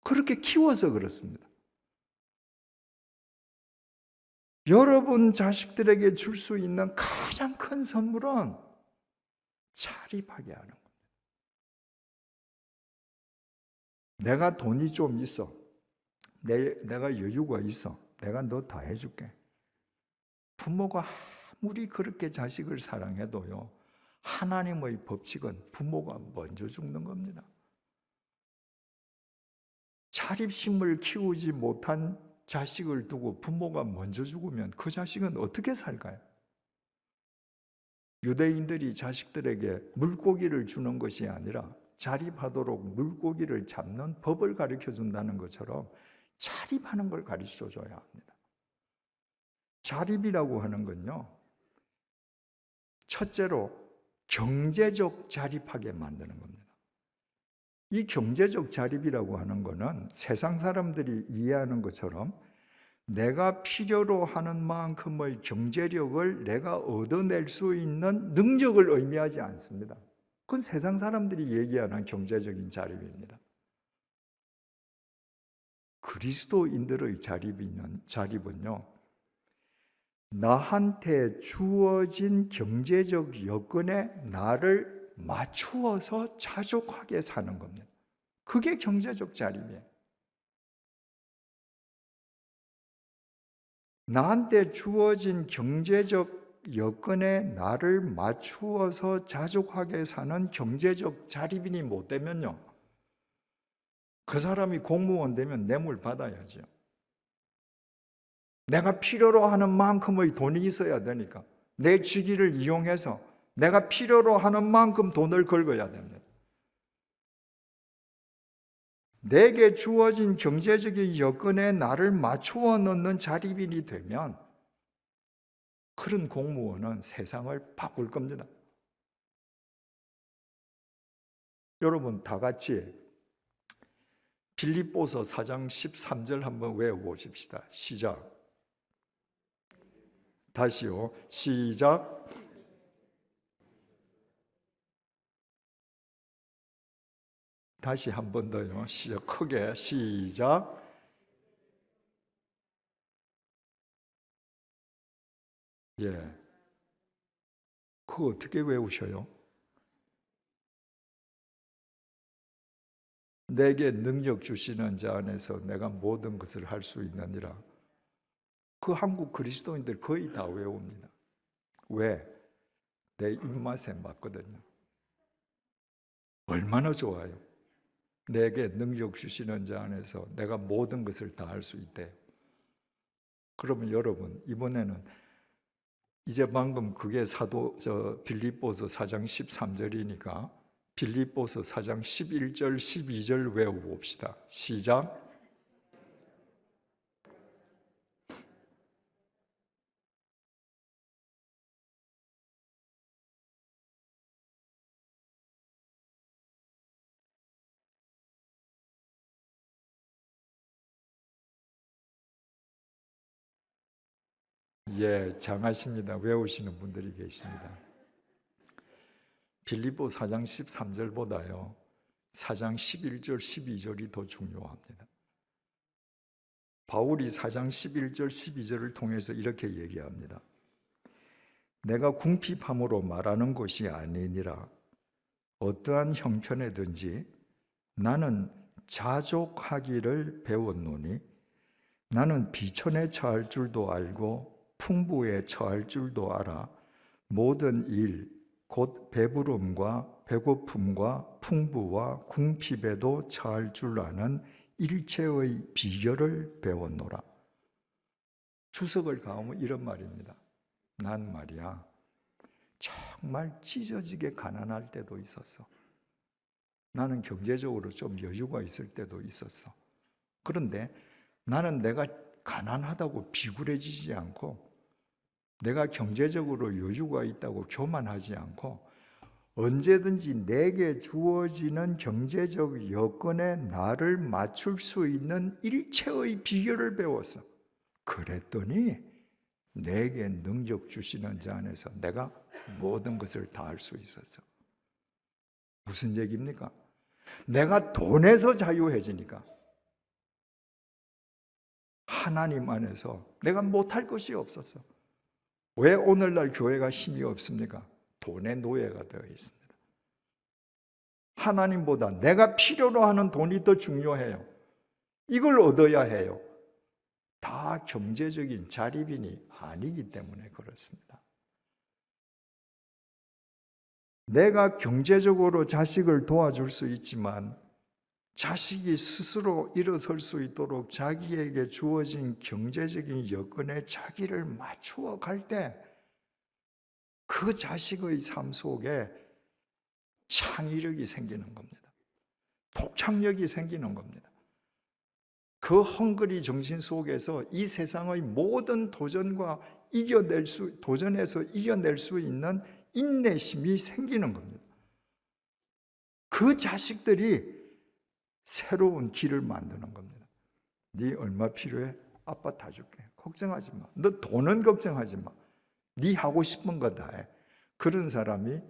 그렇게 키워서 그렇습니다. 여러분 자식들에게 줄 수 있는 가장 큰 선물은 자립하게 하는 겁니다. 내가 돈이 좀 있어. 내가 여유가 있어. 내가 너 다 해줄게. 부모가 아무리 그렇게 자식을 사랑해도요, 하나님의 법칙은 부모가 먼저 죽는 겁니다. 자립심을 키우지 못한 자식을 두고 부모가 먼저 죽으면 그 자식은 어떻게 살까요? 유대인들이 자식들에게 물고기를 주는 것이 아니라 자립하도록 물고기를 잡는 법을 가르쳐 준다는 것처럼 자립하는 걸 가르쳐 줘야 합니다. 자립이라고 하는 건요, 첫째로 경제적 자립하게 만드는 겁니다. 이 경제적 자립이라고 하는 것은 세상 사람들이 이해하는 것처럼 내가 필요로 하는 만큼의 경제력을 내가 얻어낼 수 있는 능력을 의미하지 않습니다. 그건 세상 사람들이 얘기하는 경제적인 자립입니다. 그리스도인들의 자립은요, 나한테 주어진 경제적 여건에 나를 맞추어서 자족하게 사는 겁니다. 그게 경제적 자립이에요. 나한테 주어진 경제적 여건에 나를 맞추어서 자족하게 사는 경제적 자립인이 못 되면요, 그 사람이 공무원 되면 뇌물 받아야죠. 내가 필요로 하는 만큼의 돈이 있어야 되니까 내 직위를 이용해서 내가 필요로 하는 만큼 돈을 긁어야 됩니다. 내게 주어진 경제적인 여건에 나를 맞추어 놓는 자립인이 되면 그런 공무원은 세상을 바꿀 겁니다. 여러분 다 같이 빌립보서 4장 13절 한번 외워보십시다. 시작. 다시요. 시작. 다시 한 번 더요. 시작. 크게 시작. 예. 그거 어떻게 외우셔요? 내게 능력 주시는 자 안에서 내가 모든 것을 할 수 있느니라. 그 한국 그리스도인들 거의 다 외웁니다. 왜? 내 입맛에 맞거든요. 얼마나 좋아요. 내게 능력 주시는 자 안에서 내가 모든 것을 다 할 수 있대. 그러면 여러분 이번에는 이제 방금 그게 빌립보서 4장 13절이니까 빌립보서 4장 11절 12절 외워봅시다. 시작. 예, 장하십니다. 외우시는 분들이 계십니다. 빌립보 4장 13절보다요 4장 11절 12절이 더 중요합니다. 바울이 4장 11절 12절을 통해서 이렇게 얘기합니다. 내가 궁핍함으로 말하는 것이 아니니라. 어떠한 형편에든지 나는 자족하기를 배웠노니 나는 비천에 처할 줄도 알고 풍부에 처할 줄도 알아 모든 일 곧 배부름과 배고픔과 풍부와 궁핍에도 처할 줄 아는 일체의 비결을 배웠노라. 주석을 가하면 이런 말입니다. 난 말이야 정말 찢어지게 가난할 때도 있었어. 나는 경제적으로 좀 여유가 있을 때도 있었어. 그런데 나는 내가 가난하다고 비굴해지지 않고 내가 경제적으로 여유가 있다고 교만하지 않고 언제든지 내게 주어지는 경제적 여건에 나를 맞출 수 있는 일체의 비결을 배웠어. 그랬더니 내게 능력 주시는 자 안에서 내가 모든 것을 다 할 수 있었어. 무슨 얘기입니까? 내가 돈에서 자유해지니까 하나님 안에서 내가 못할 것이 없었어. 왜 오늘날 교회가 힘이 없습니까? 돈의 노예가 되어 있습니다. 하나님보다 내가 필요로 하는 돈이 더 중요해요. 이걸 얻어야 해요. 다 경제적인 자립인이 아니기 때문에 그렇습니다. 내가 경제적으로 자식을 도와줄 수 있지만 자식이 스스로 일어설 수 있도록 자기에게 주어진 경제적인 여건에 자기를 맞추어 갈 때 그 자식의 삶 속에 창의력이 생기는 겁니다. 독창력이 생기는 겁니다. 그 헝그리 정신 속에서 이 세상의 모든 도전에서 이겨낼 수 있는 인내심이 생기는 겁니다. 그 자식들이 새로운 길을 만드는 겁니다. 네 얼마 필요해? 아빠 다 줄게. 걱정하지 마. 너 돈은 걱정하지 마. 네 하고 싶은 거 다 해. 그런 사람이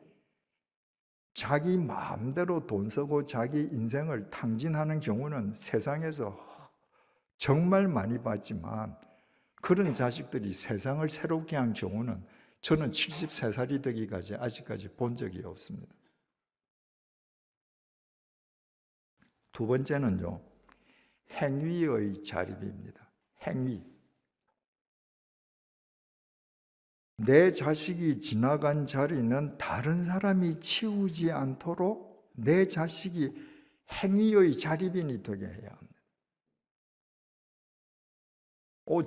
자기 마음대로 돈 쓰고 자기 인생을 탕진하는 경우는 세상에서 정말 많이 봤지만 그런 자식들이 세상을 새롭게 한 경우는 저는 73살이 되기까지 아직까지 본 적이 없습니다. 두 번째는요, 행위의 자립입니다. 행위. 내 자식이 지나간 자리는 다른 사람이 치우지 않도록 내 자식이 행위의 자립인이 되게 해야 합니다.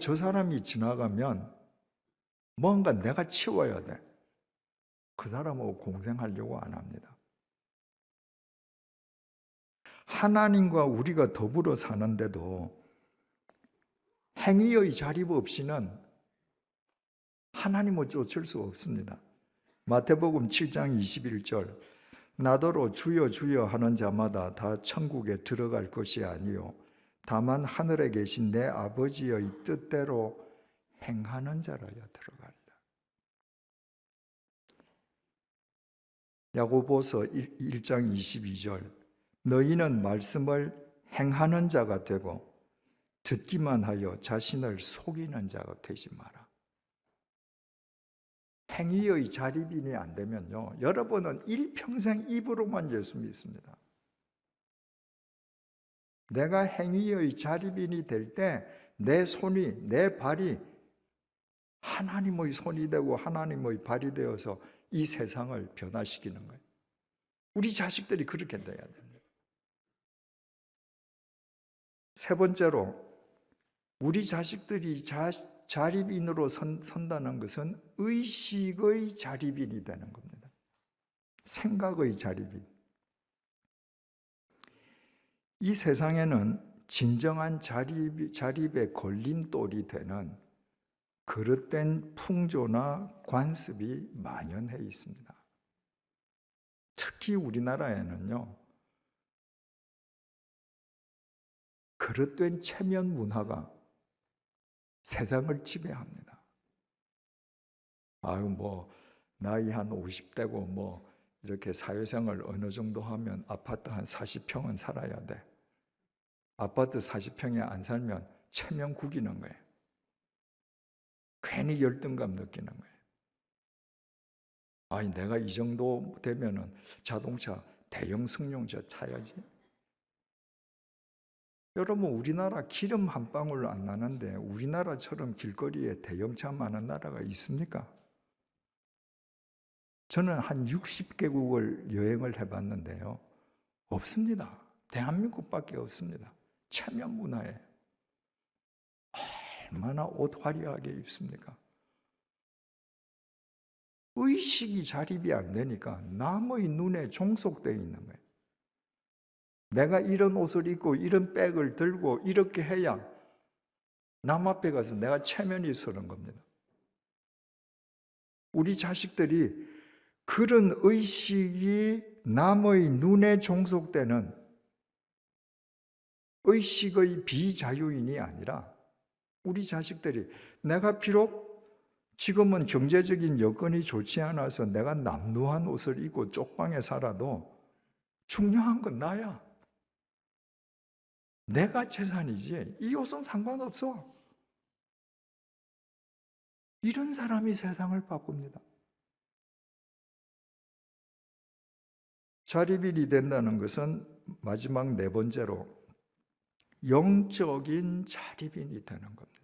저 사람이 지나가면 뭔가 내가 치워야 돼. 그 사람하고 공생하려고 안 합니다. 하나님과 우리가 더불어 사는데도 행위의 자립 없이는 하나님을 쫓을 수 없습니다. 마태복음 7장 21절 나더러 주여 주여 하는 자마다 다 천국에 들어갈 것이 아니요 다만 하늘에 계신 내 아버지의 뜻대로 행하는 자라야 들어간다. 야고보서 1장 22절 너희는 말씀을 행하는 자가 되고 듣기만 하여 자신을 속이는 자가 되지 마라. 행위의 자립인이 안 되면요, 여러분은 일평생 입으로만 예수 믿습니다. 내가 행위의 자립인이 될 때 내 손이, 내 발이 하나님의 손이 되고 하나님의 발이 되어서 이 세상을 변화시키는 거예요. 우리 자식들이 그렇게 돼야 됩니다. 세 번째로, 우리 자식들이 자립인으로 선다는 것은 의식의 자립인이 되는 겁니다. 생각의 자립인. 이 세상에는 진정한 자립의 걸림돌이 되는 그릇된 풍조나 관습이 만연해 있습니다. 특히 우리나라에는요, 그릇된 체면 문화가 세상을 지배합니다. 나이 한 50대고 이렇게 사회생활 어느 정도 하면 아파트 한 40평은 살아야 돼. 아파트 40평에 안 살면 체면 구기는 거예요. 괜히 열등감 느끼는 거예요. 내가 이 정도 되면은 자동차 대형 승용차 타야지. 여러분, 우리나라 기름 한 방울 안 나는데 우리나라처럼 길거리에 대형차 많은 나라가 있습니까? 저는 한 60개국을 여행을 해봤는데요, 없습니다. 대한민국밖에 없습니다. 체면 문화에 얼마나 옷 화려하게 입습니까? 의식이 자립이 안 되니까 남의 눈에 종속되어 있는 거예요. 내가 이런 옷을 입고 이런 백을 들고 이렇게 해야 남 앞에 가서 내가 체면이 서는 겁니다. 우리 자식들이 그런 의식이 남의 눈에 종속되는 의식의 비자유인이 아니라, 우리 자식들이 내가 비록 지금은 경제적인 여건이 좋지 않아서 내가 남루한 옷을 입고 쪽방에 살아도 중요한 건 나야. 내가 재산이지 이 옷은 상관없어. 이런 사람이 세상을 바꿉니다. 자립인이 된다는 것은 마지막 네 번째로 영적인 자립인이 되는 겁니다.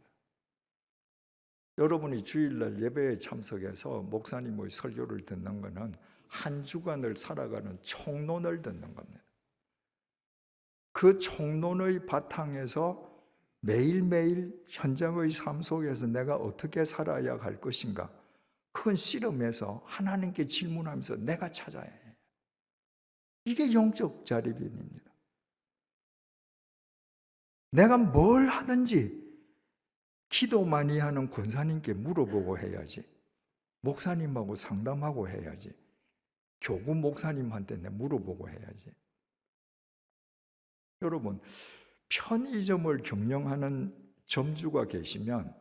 여러분이 주일날 예배에 참석해서 목사님의 설교를 듣는 것은 한 주간을 살아가는 총론을 듣는 겁니다. 그 총론의 바탕에서 매일매일 현장의 삶 속에서 내가 어떻게 살아야 할 것인가, 그건 씨름해서 하나님께 질문하면서 내가 찾아야 해요. 이게 영적 자립인입니다. 내가 뭘 하든지 기도 많이 하는 권사님께 물어보고 해야지, 목사님하고 상담하고 해야지, 교구 목사님한테 물어보고 해야지. 여러분, 편의점을 경영하는 점주가 계시면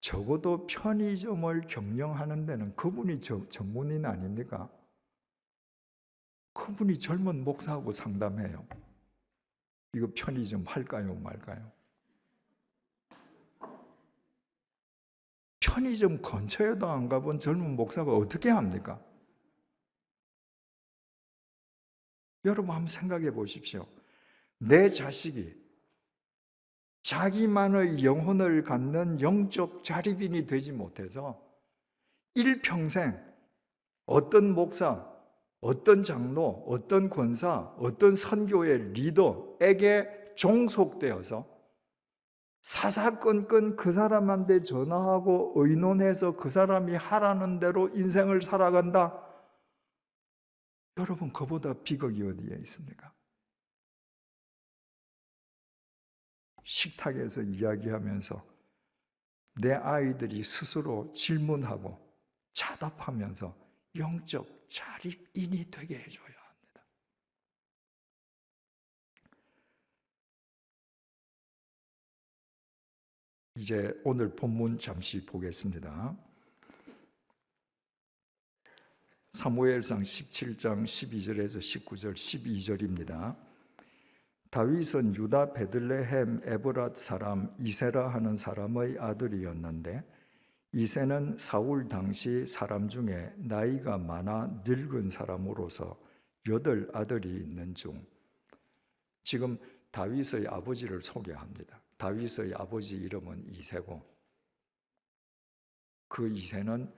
적어도 편의점을 경영하는 데는 그분이 전문인 아닙니까? 그분이 젊은 목사하고 상담해요. 이거 편의점 할까요 말까요? 편의점 근처에도 안 가본 젊은 목사가 어떻게 합니까? 여러분 한번 생각해 보십시오. 내 자식이 자기만의 영혼을 갖는 영적 자립인이 되지 못해서 일평생 어떤 목사, 어떤 장로, 어떤 권사, 어떤 선교의 리더에게 종속되어서 사사건건 그 사람한테 전화하고 의논해서 그 사람이 하라는 대로 인생을 살아간다. 여러분, 그보다 비극이 어디에 있습니까? 식탁에서 이야기하면서 내 아이들이 스스로 질문하고 자답하면서 영적 자립인이 되게 해줘야 합니다. 이제 오늘 본문 잠시 보겠습니다. 사무엘상 17장 12절에서 19절 12절입니다. 다윗은 유다 베들레헴 에브랏 사람 이세라 하는 사람의 아들이었는데, 이세는 사울 당시 사람 중에 나이가 많아 늙은 사람으로서 8 아들이 있는 중. 지금 다윗의 아버지를 소개합니다. 다윗의 아버지 이름은 이세고, 그 이세는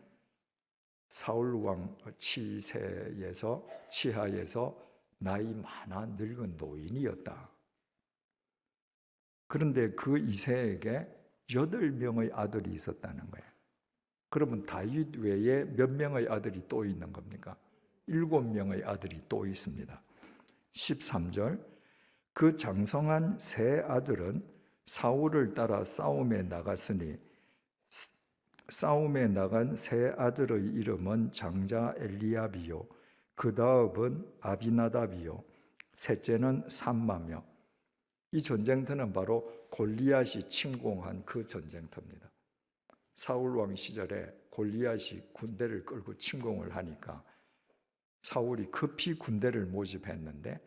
사울 왕 치하에서 나이 많아 늙은 노인이었다. 그런데 그 이세에게 8명의 아들이 있었다는 거예요. 그러면 다윗 외에 몇 명의 아들이 또 있는 겁니까? 7명의 아들이 또 있습니다. 13절, 그 장성한 세 아들은 사울을 따라 싸움에 나갔으니 싸움에 나간 세 아들의 이름은 장자 엘리압이요, 그 다음은 아비나답이요, 셋째는 삼마며. 이 전쟁터는 바로 골리앗이 침공한 그 전쟁터입니다. 사울 왕 시절에 골리앗이 군대를 끌고 침공을 하니까 사울이 급히 군대를 모집했는데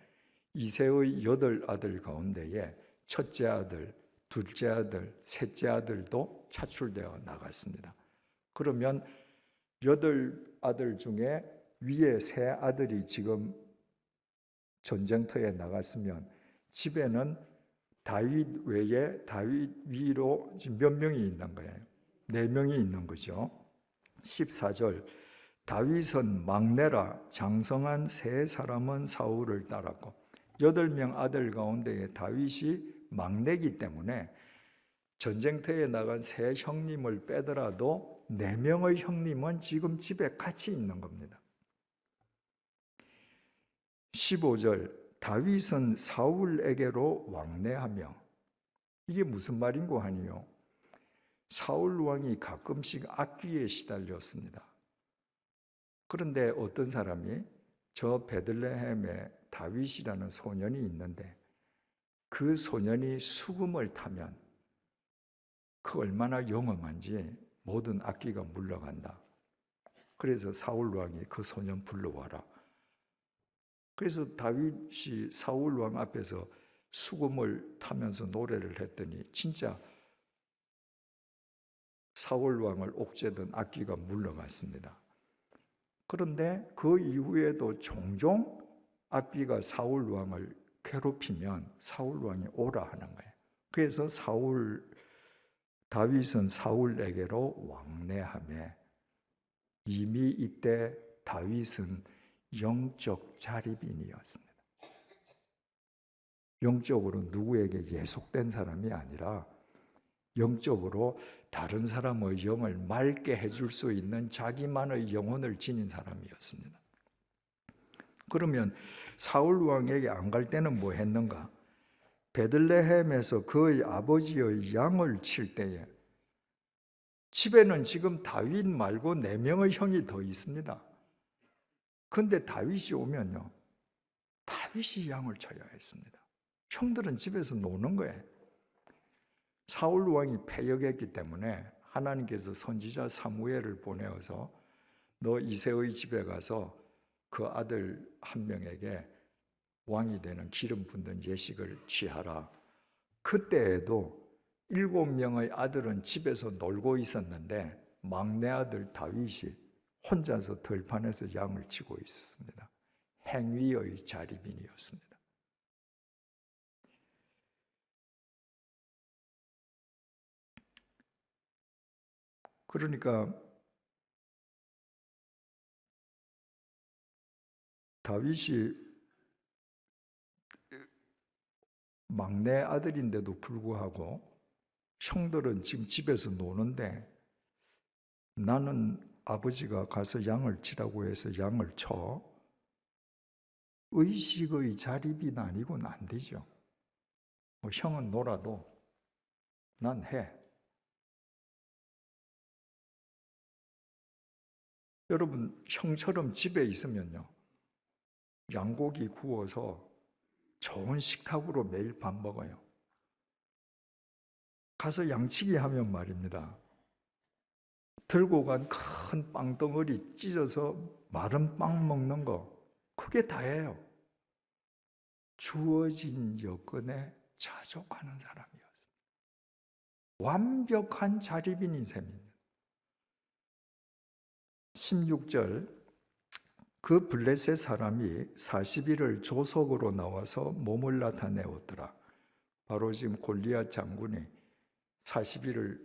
이세의 8 아들 가운데에 첫째 아들, 둘째 아들, 셋째 아들도 차출되어 나갔습니다. 그러면 8 아들 중에 위에 3 아들이 지금 전쟁터에 나갔으면 집에는 다윗 외에 다윗 위로 몇 명이 있는 거예요? 4명이 있는 거죠. 14절 다윗은 막내라 장성한 3사람은 사울을 따랐고 8명 아들 가운데 다윗이 막내이기 때문에 전쟁터에 나간 3 형님을 빼더라도 4명의 형님은 지금 집에 같이 있는 겁니다. 15절 다윗은 사울에게로 왕래하며 이게 무슨 말인고 하니요? 사울 왕이 가끔씩 악귀에 시달렸습니다. 그런데 어떤 사람이 저 베들레헴에 다윗이라는 소년이 있는데 그 소년이 수금을 타면 그 얼마나 영험한지 모든 악귀가 물러간다. 그래서 사울 왕이 그 소년 불러와라. 그래서 다윗이 사울 왕 앞에서 수금을 타면서 노래를 했더니 진짜 사울 왕을 옥죄던 악귀가 물러갔습니다. 그런데 그 이후에도 종종 악귀가 사울 왕을 괴롭히면 사울 왕이 오라 하는 거예요. 그래서 다윗은 사울에게로 왕래하며 이미 이때 다윗은 영적 자립인이었습니다. 영적으로 누구에게 예속된 사람이 아니라 영적으로 다른 사람의 영을 맑게 해줄 수 있는 자기만의 영혼을 지닌 사람이었습니다. 그러면 사울 왕에게 안 갈 때는 뭐 했는가? 베들레헴에서 그의 아버지의 양을 칠 때에 집에는 지금 다윗 말고 4명의 형이 더 있습니다. 근데 다윗이 오면요, 다윗이 양을 쳐야 했습니다. 형들은 집에서 노는 거예요. 사울 왕이 패역했기 때문에 하나님께서 선지자 사무엘을 보내어서 너 이새의 집에 가서 그 아들 한 명에게 왕이 되는 기름 붓는 예식을 취하라. 그때에도 7명의 아들은 집에서 놀고 있었는데 막내 아들 다윗이 혼자서 들판에서 양을 치고 있었습니다. 행위의 자립인이었습니다. 그러니까 다윗이 막내 아들인데도 불구하고 형들은 지금 집에서 노는데 나는 아버지가 가서 양을 치라고 해서 양을 쳐. 의식의 자립이 아니고는 안 되죠. 뭐 형은 놀아도 난 해. 여러분 형처럼 집에 있으면요, 양고기 구워서 좋은 식탁으로 매일 밥 먹어요. 가서 양치기 하면 말입니다, 들고 간 큰 빵덩어리 찢어서 마른 빵 먹는 거, 그게 다예요. 주어진 여건에 자족하는 사람이었어요. 완벽한 자립인인 셈입니다. 16절 그 블레셋 사람이 40일을 조속으로 나와서 몸을 나타내었더라. 바로 지금 골리앗 장군이 40일을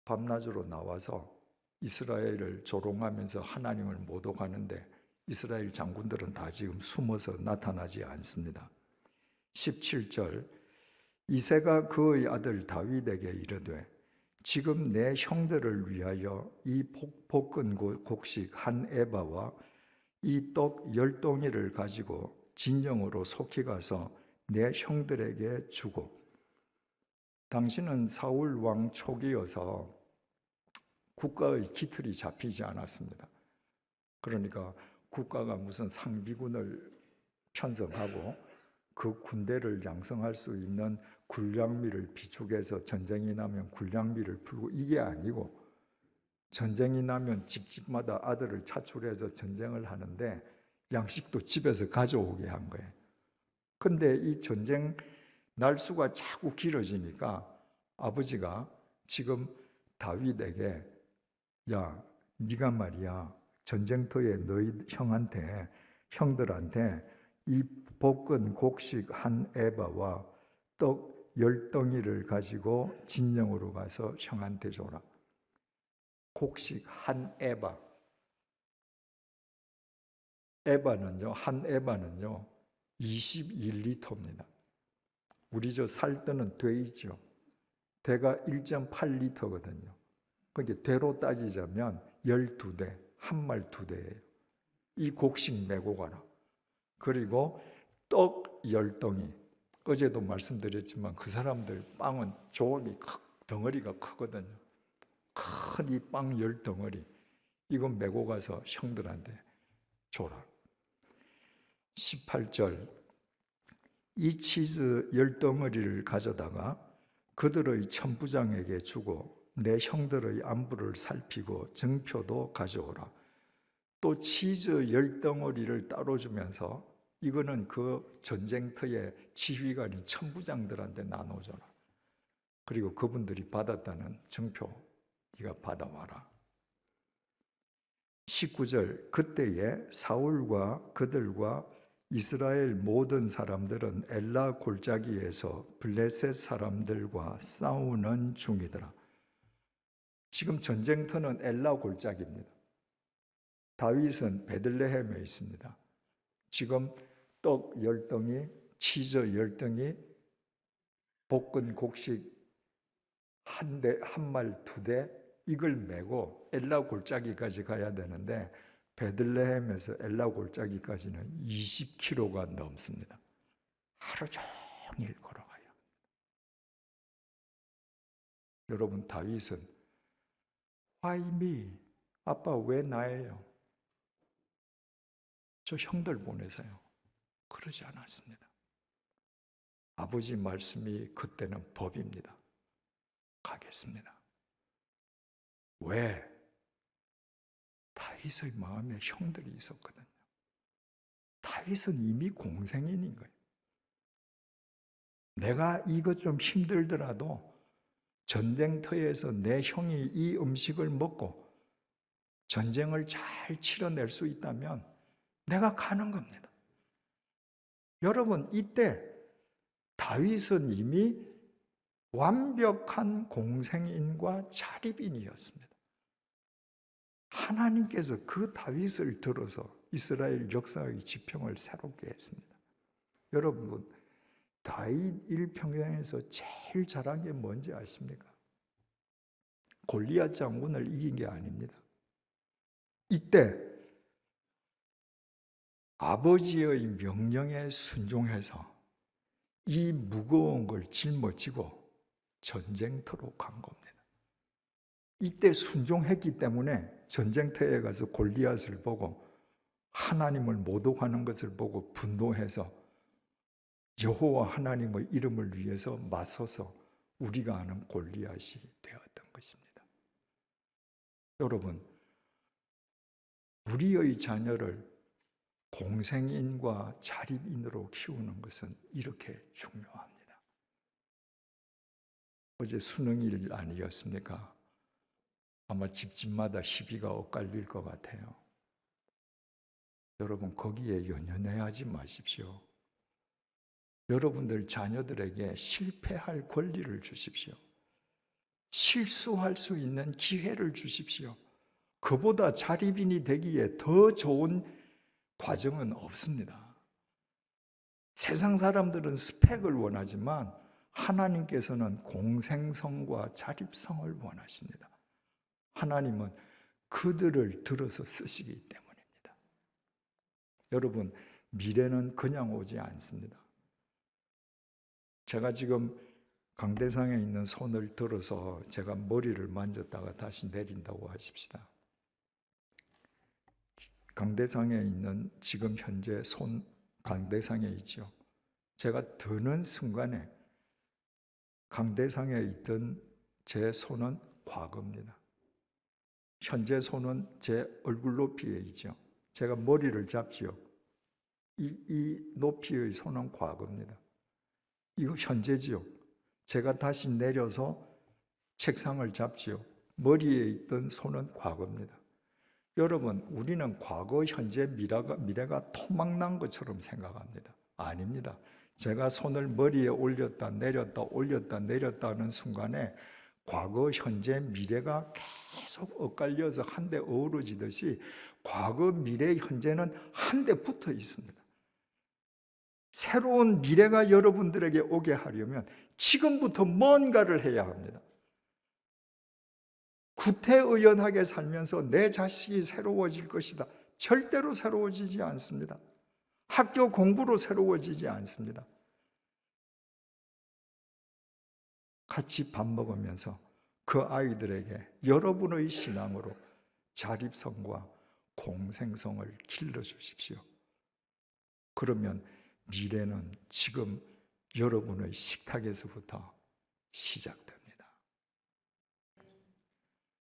밤낮으로 나와서 이스라엘을 조롱하면서 하나님을 모독하는데 이스라엘 장군들은 다 지금 숨어서 나타나지 않습니다. 17절 이새가 그의 아들 다윗에게 이르되 지금 내 형들을 위하여 이 볶은 곡식 한 에바와 이 떡 10덩이를 가지고 진영으로 속히 가서 내 형들에게 주고. 당시는 사울 왕 초기여서 국가의 기틀이 잡히지 않았습니다. 그러니까 국가가 무슨 상비군을 편성하고 그 군대를 양성할 수 있는 군량미를 비축해서 전쟁이 나면 군량미를 풀고 이게 아니고 전쟁이 나면 집집마다 아들을 차출해서 전쟁을 하는데 양식도 집에서 가져오게 한 거예요. 근데 이 전쟁 날수가 자꾸 길어지니까 아버지가 지금 다윗에게 야, 네가 말이야 전쟁터에 너희 형들한테 이 볶은 곡식 한 에바와 떡 10덩이를 가지고 진영으로 가서 형한테 줘라. 곡식 한 에바. 한 에바는요 21리터입니다. 우리 저 살 때는 되이죠. 되가 1.8리터거든요. 그게 되로 따지자면 12대, 한 말 2대예요. 이 곡식 메고 가라. 그리고 떡 10덩이. 어제도 말씀드렸지만 그 사람들 빵은 조각이 덩어리가 크거든요. 큰 이 빵 10덩어리. 이거 메고 가서 형들한테 줘라. 18절. 이 치즈 10덩어리를 가져다가 그들의 천부장에게 주고 내 형들의 안부를 살피고 증표도 가져오라. 또 치즈 10덩어리를 따로 주면서 이거는 그 전쟁터의 지휘관인 천부장들한테 나눠줘라. 그리고 그분들이 받았다는 증표 네가 받아와라. 19절. 그때에 사울과 그들과 이스라엘 모든 사람들은 엘라 골짜기에서 블레셋 사람들과 싸우는 중이더라. 지금 전쟁터는 엘라 골짜기입니다. 다윗은 베들레헴에 있습니다. 지금 떡 10덩이, 치즈 10덩이, 볶은 곡식 한 말 2대 이걸 메고 엘라 골짜기까지 가야 되는데 베들레헴에서 엘라 골짜기까지는 20km가 넘습니다. 하루 종일 걸어가요. 여러분, 다윗은 Why me? 아빠 왜 나예요? 저 형들 보내세요. 그러지 않았습니다. 아버지 말씀이 그때는 법입니다. 가겠습니다. 왜? 다윗의 마음에 형들이 있었거든요. 다윗은 이미 공생인인 거예요. 내가 이것 좀 힘들더라도 전쟁터에서 내 형이 이 음식을 먹고 전쟁을 잘 치러낼 수 있다면 내가 가는 겁니다. 여러분, 이때 다윗은 이미 완벽한 공생인과 자립인이었습니다. 하나님께서 그 다윗을 들어서 이스라엘 역사의 지평을 새롭게 했습니다. 여러분, 다윗 일평생에서 제일 잘한 게 뭔지 아십니까? 골리앗 장군을 이긴 게 아닙니다. 이때 아버지의 명령에 순종해서 이 무거운 걸 짊어지고 전쟁터로 간 겁니다. 이때 순종했기 때문에 전쟁터에 가서 골리앗을 보고 하나님을 모독하는 것을 보고 분노해서 여호와 하나님의 이름을 위해서 맞서서 우리가 아는 골리앗이 되었던 것입니다. 여러분, 우리의 자녀를 공생인과 자립인으로 키우는 것은 이렇게 중요합니다. 어제 수능일 아니었습니까? 아마 집집마다 시비가 엇갈릴 것 같아요. 여러분, 거기에 연연해하지 마십시오. 여러분들 자녀들에게 실패할 권리를 주십시오. 실수할 수 있는 기회를 주십시오. 그보다 자립인이 되기에 더 좋은 과정은 없습니다. 세상 사람들은 스펙을 원하지만 하나님께서는 공생성과 자립성을 원하십니다. 하나님은 그들을 들어서 쓰시기 때문입니다. 여러분, 미래는 그냥 오지 않습니다. 제가 지금 강대상에 있는 손을 들어서 제가 머리를 만졌다가 다시 내린다고 하십시다. 강대상에 있는 지금 현재 손 강대상에 있죠. 제가 드는 순간에 강대상에 있던 제 손은 과거입니다. 현재 손은 제 얼굴 높이에 있죠. 제가 머리를 잡지요. 이 높이의 손은 과거입니다. 이거 현재지요. 제가 다시 내려서 책상을 잡지요. 머리에 있던 손은 과거입니다. 여러분, 우리는 과거, 현재, 미래가 토막난 것처럼 생각합니다. 아닙니다. 제가 손을 머리에 올렸다 내렸다 올렸다 내렸다 하는 순간에 과거, 현재, 미래가 계속 엇갈려서 한데 어우러지듯이 과거, 미래, 현재는 한데 붙어 있습니다. 새로운 미래가 여러분들에게 오게 하려면 지금부터 뭔가를 해야 합니다. 구태의연하게 살면서 내 자식이 새로워질 것이다. 절대로 새로워지지 않습니다. 학교 공부로 새로워지지 않습니다. 같이 밥 먹으면서 그 아이들에게 여러분의 신앙으로 자립성과 공생성을 길러주십시오. 그러면 미래는 지금 여러분의 식탁에서부터 시작됩니다.